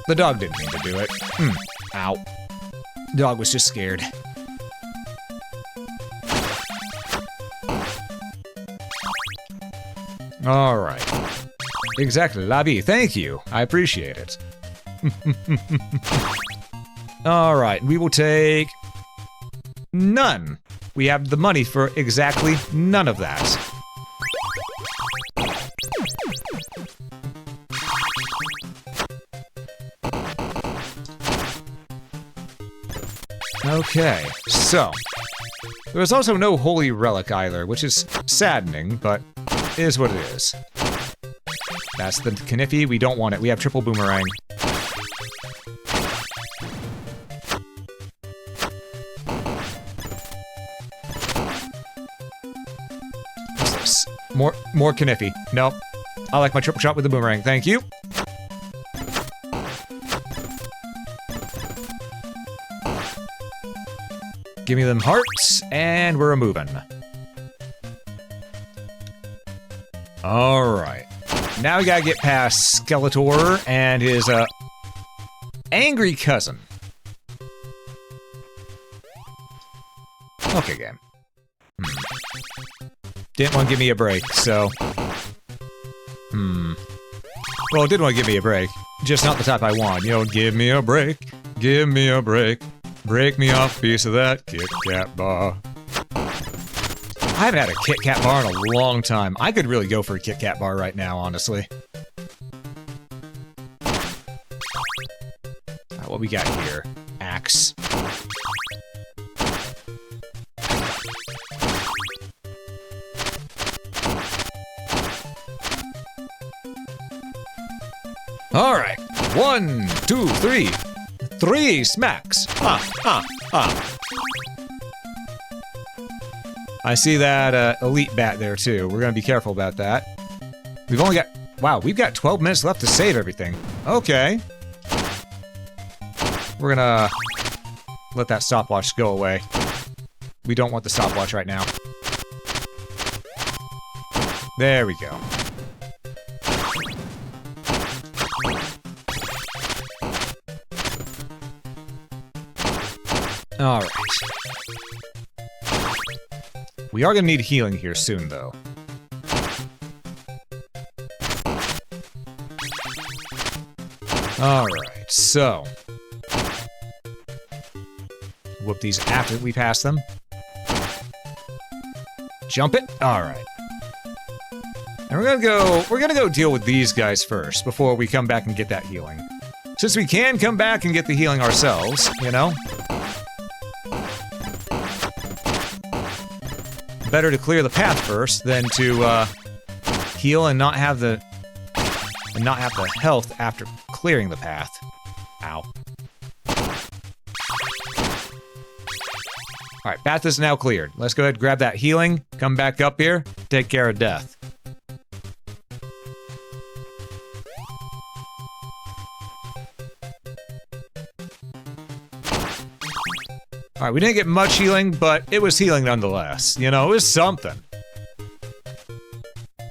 The dog didn't mean to do it. Ow. The dog was just scared. Alright. Exactly, la vie. Thank you. I appreciate it. Alright, we will take... none. We have the money for exactly none of that. Okay, so there was also no holy relic either, which is saddening, but is what it is. That's the Kniffy. We don't want it. We have triple boomerang. What's this? More Kniffy. Nope. I like my triple shot with the boomerang. Thank you. Give me them hearts, and we're moving. Alright. Now we gotta get past Skeletor and his, angry cousin. Okay, game. Didn't want to give me a break, so... Well, it did want to give me a break. Just not the type I want. You know, give me a break. Give me a break. Break me off a piece of that Kit Kat bar. I haven't had a Kit Kat bar in a long time. I could really go for a Kit Kat bar right now, honestly. What we got here? Axe. Alright. 1, 2, 3. 3 smacks. I see that elite bat there too. We're gonna be careful about that. We've only got... Wow, we've got 12 minutes left to save everything. Okay. We're gonna let that stopwatch go away. We don't want the stopwatch right now. There we go. Alright. We are gonna need healing here soon, though. Alright, so... Whoop these after we pass them. Jump it? Alright. And we're gonna go deal with these guys first, before we come back and get that healing. Since we can come back and get the healing ourselves, you know? Better to clear the path first than to heal and not have the health after clearing the path. Ow. Alright, path is now cleared. Let's go ahead and grab that healing, come back up here, take care of death. Alright, we didn't get much healing, but it was healing nonetheless. You know, it was something.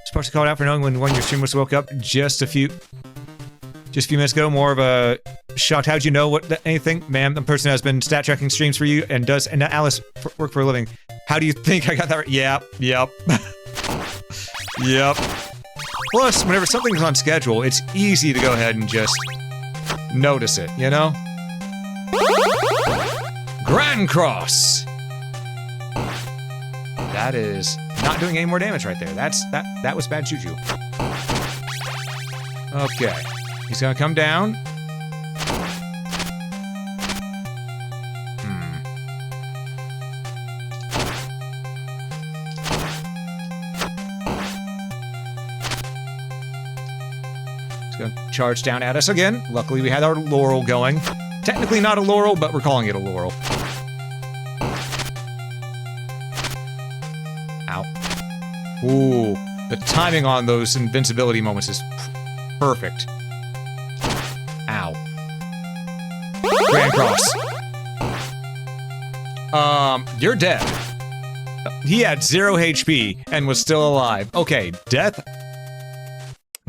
Supposed to call it out for knowing when your stream was woke up just a few minutes ago. More of a shocked. How'd you know anything? Ma'am, the person has been stat tracking streams for you and does, and Alice work for a living. How do you think I got that right? Yep. Yep. Plus, whenever something's on schedule, it's easy to go ahead and just notice it, you know? Grand Cross! That is not doing any more damage right there. That was bad juju. Okay. He's gonna come down. He's gonna charge down at us again. Luckily, we had our Laurel going. Technically not a Laurel, but we're calling it a Laurel. Ow. Ooh, the timing on those invincibility moments is perfect. Ow. Grand Cross. You're dead. He had 0 HP and was still alive. Okay, Death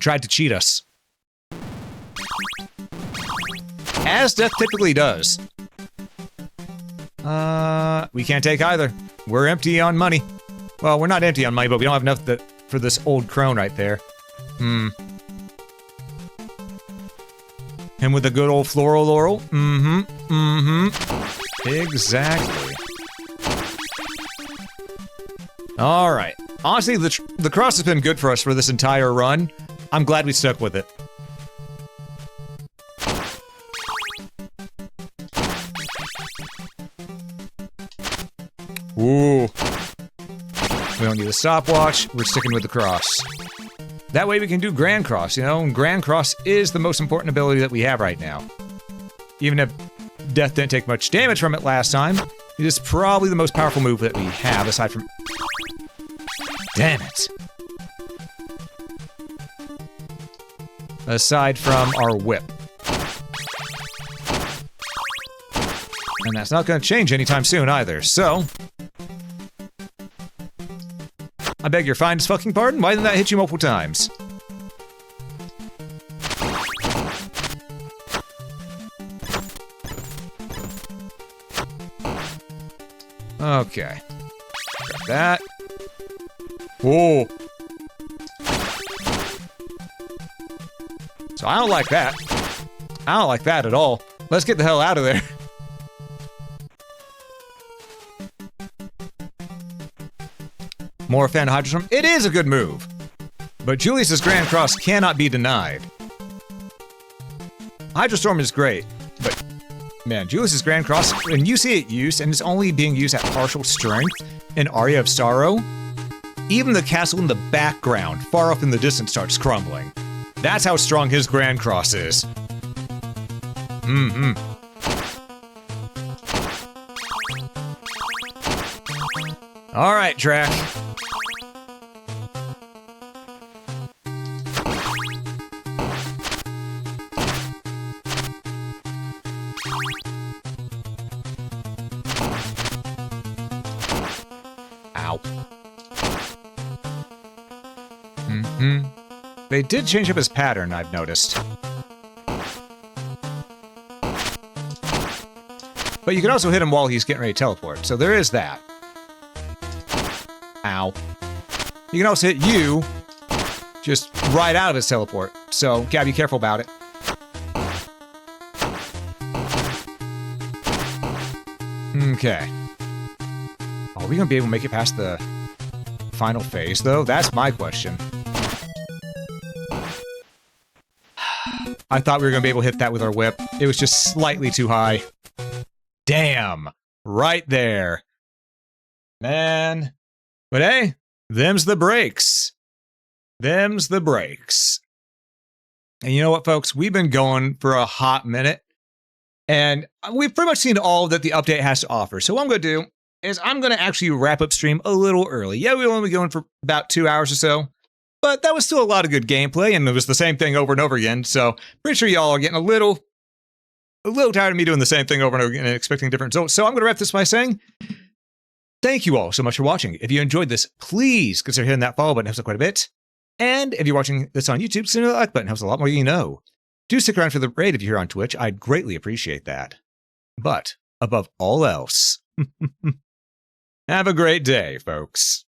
tried to cheat us. As Death typically does. We can't take either. We're empty on money. Well, we're not empty on money, but we don't have enough for this old crone right there. And with a good old floral Laurel. Exactly. Alright. Honestly, the cross has been good for us for this entire run. I'm glad we stuck with it. Ooh. We don't need a stopwatch. We're sticking with the cross. That way we can do Grand Cross, you know? And Grand Cross is the most important ability that we have right now. Even if Death didn't take much damage from it last time, it is probably the most powerful move that we have, aside from... Damn it. Aside from our whip. And that's not going to change anytime soon either, so... I beg your finest fucking pardon? Why didn't that hit you multiple times? Okay. Grab that. Whoa. So I don't like that. I don't like that at all. Let's get the hell out of there. More fan Hydrostorm. It is a good move. But Julius's Grand Cross cannot be denied. Hydrostorm is great, but man, Julius's Grand Cross, when you see it used, and it's only being used at partial strength in Aria of Sorrow, even the castle in the background, far off in the distance, starts crumbling. That's how strong his Grand Cross is. Alright, Drac. Ow. They did change up his pattern, I've noticed. But you can also hit him while he's getting ready to teleport, so there is that. Ow. You can also hit you just right out of his teleport, so gotta be careful about it. Okay. Are we gonna be able to make it past the final phase, though? That's my question. I thought we were gonna be able to hit that with our whip. It was just slightly too high. Damn! Right there. Man. But hey, them's the breaks. Them's the breaks. And you know what, folks? We've been going for a hot minute. And we've pretty much seen all that the update has to offer. So what I'm going to do is I'm going to actually wrap up stream a little early. Yeah, we'll only be going for about 2 hours or so. But that was still a lot of good gameplay, and it was the same thing over and over again. So pretty sure y'all are getting a little tired of me doing the same thing over and over again and expecting different results. So I'm going to wrap this by saying, thank you all so much for watching. If you enjoyed this, please consider hitting that follow button. It helps out quite a bit. And if you're watching this on YouTube, consider the like button. It helps a lot more than you know. Do stick around for the raid if you're here on Twitch. I'd greatly appreciate that. But above all else, have a great day, folks.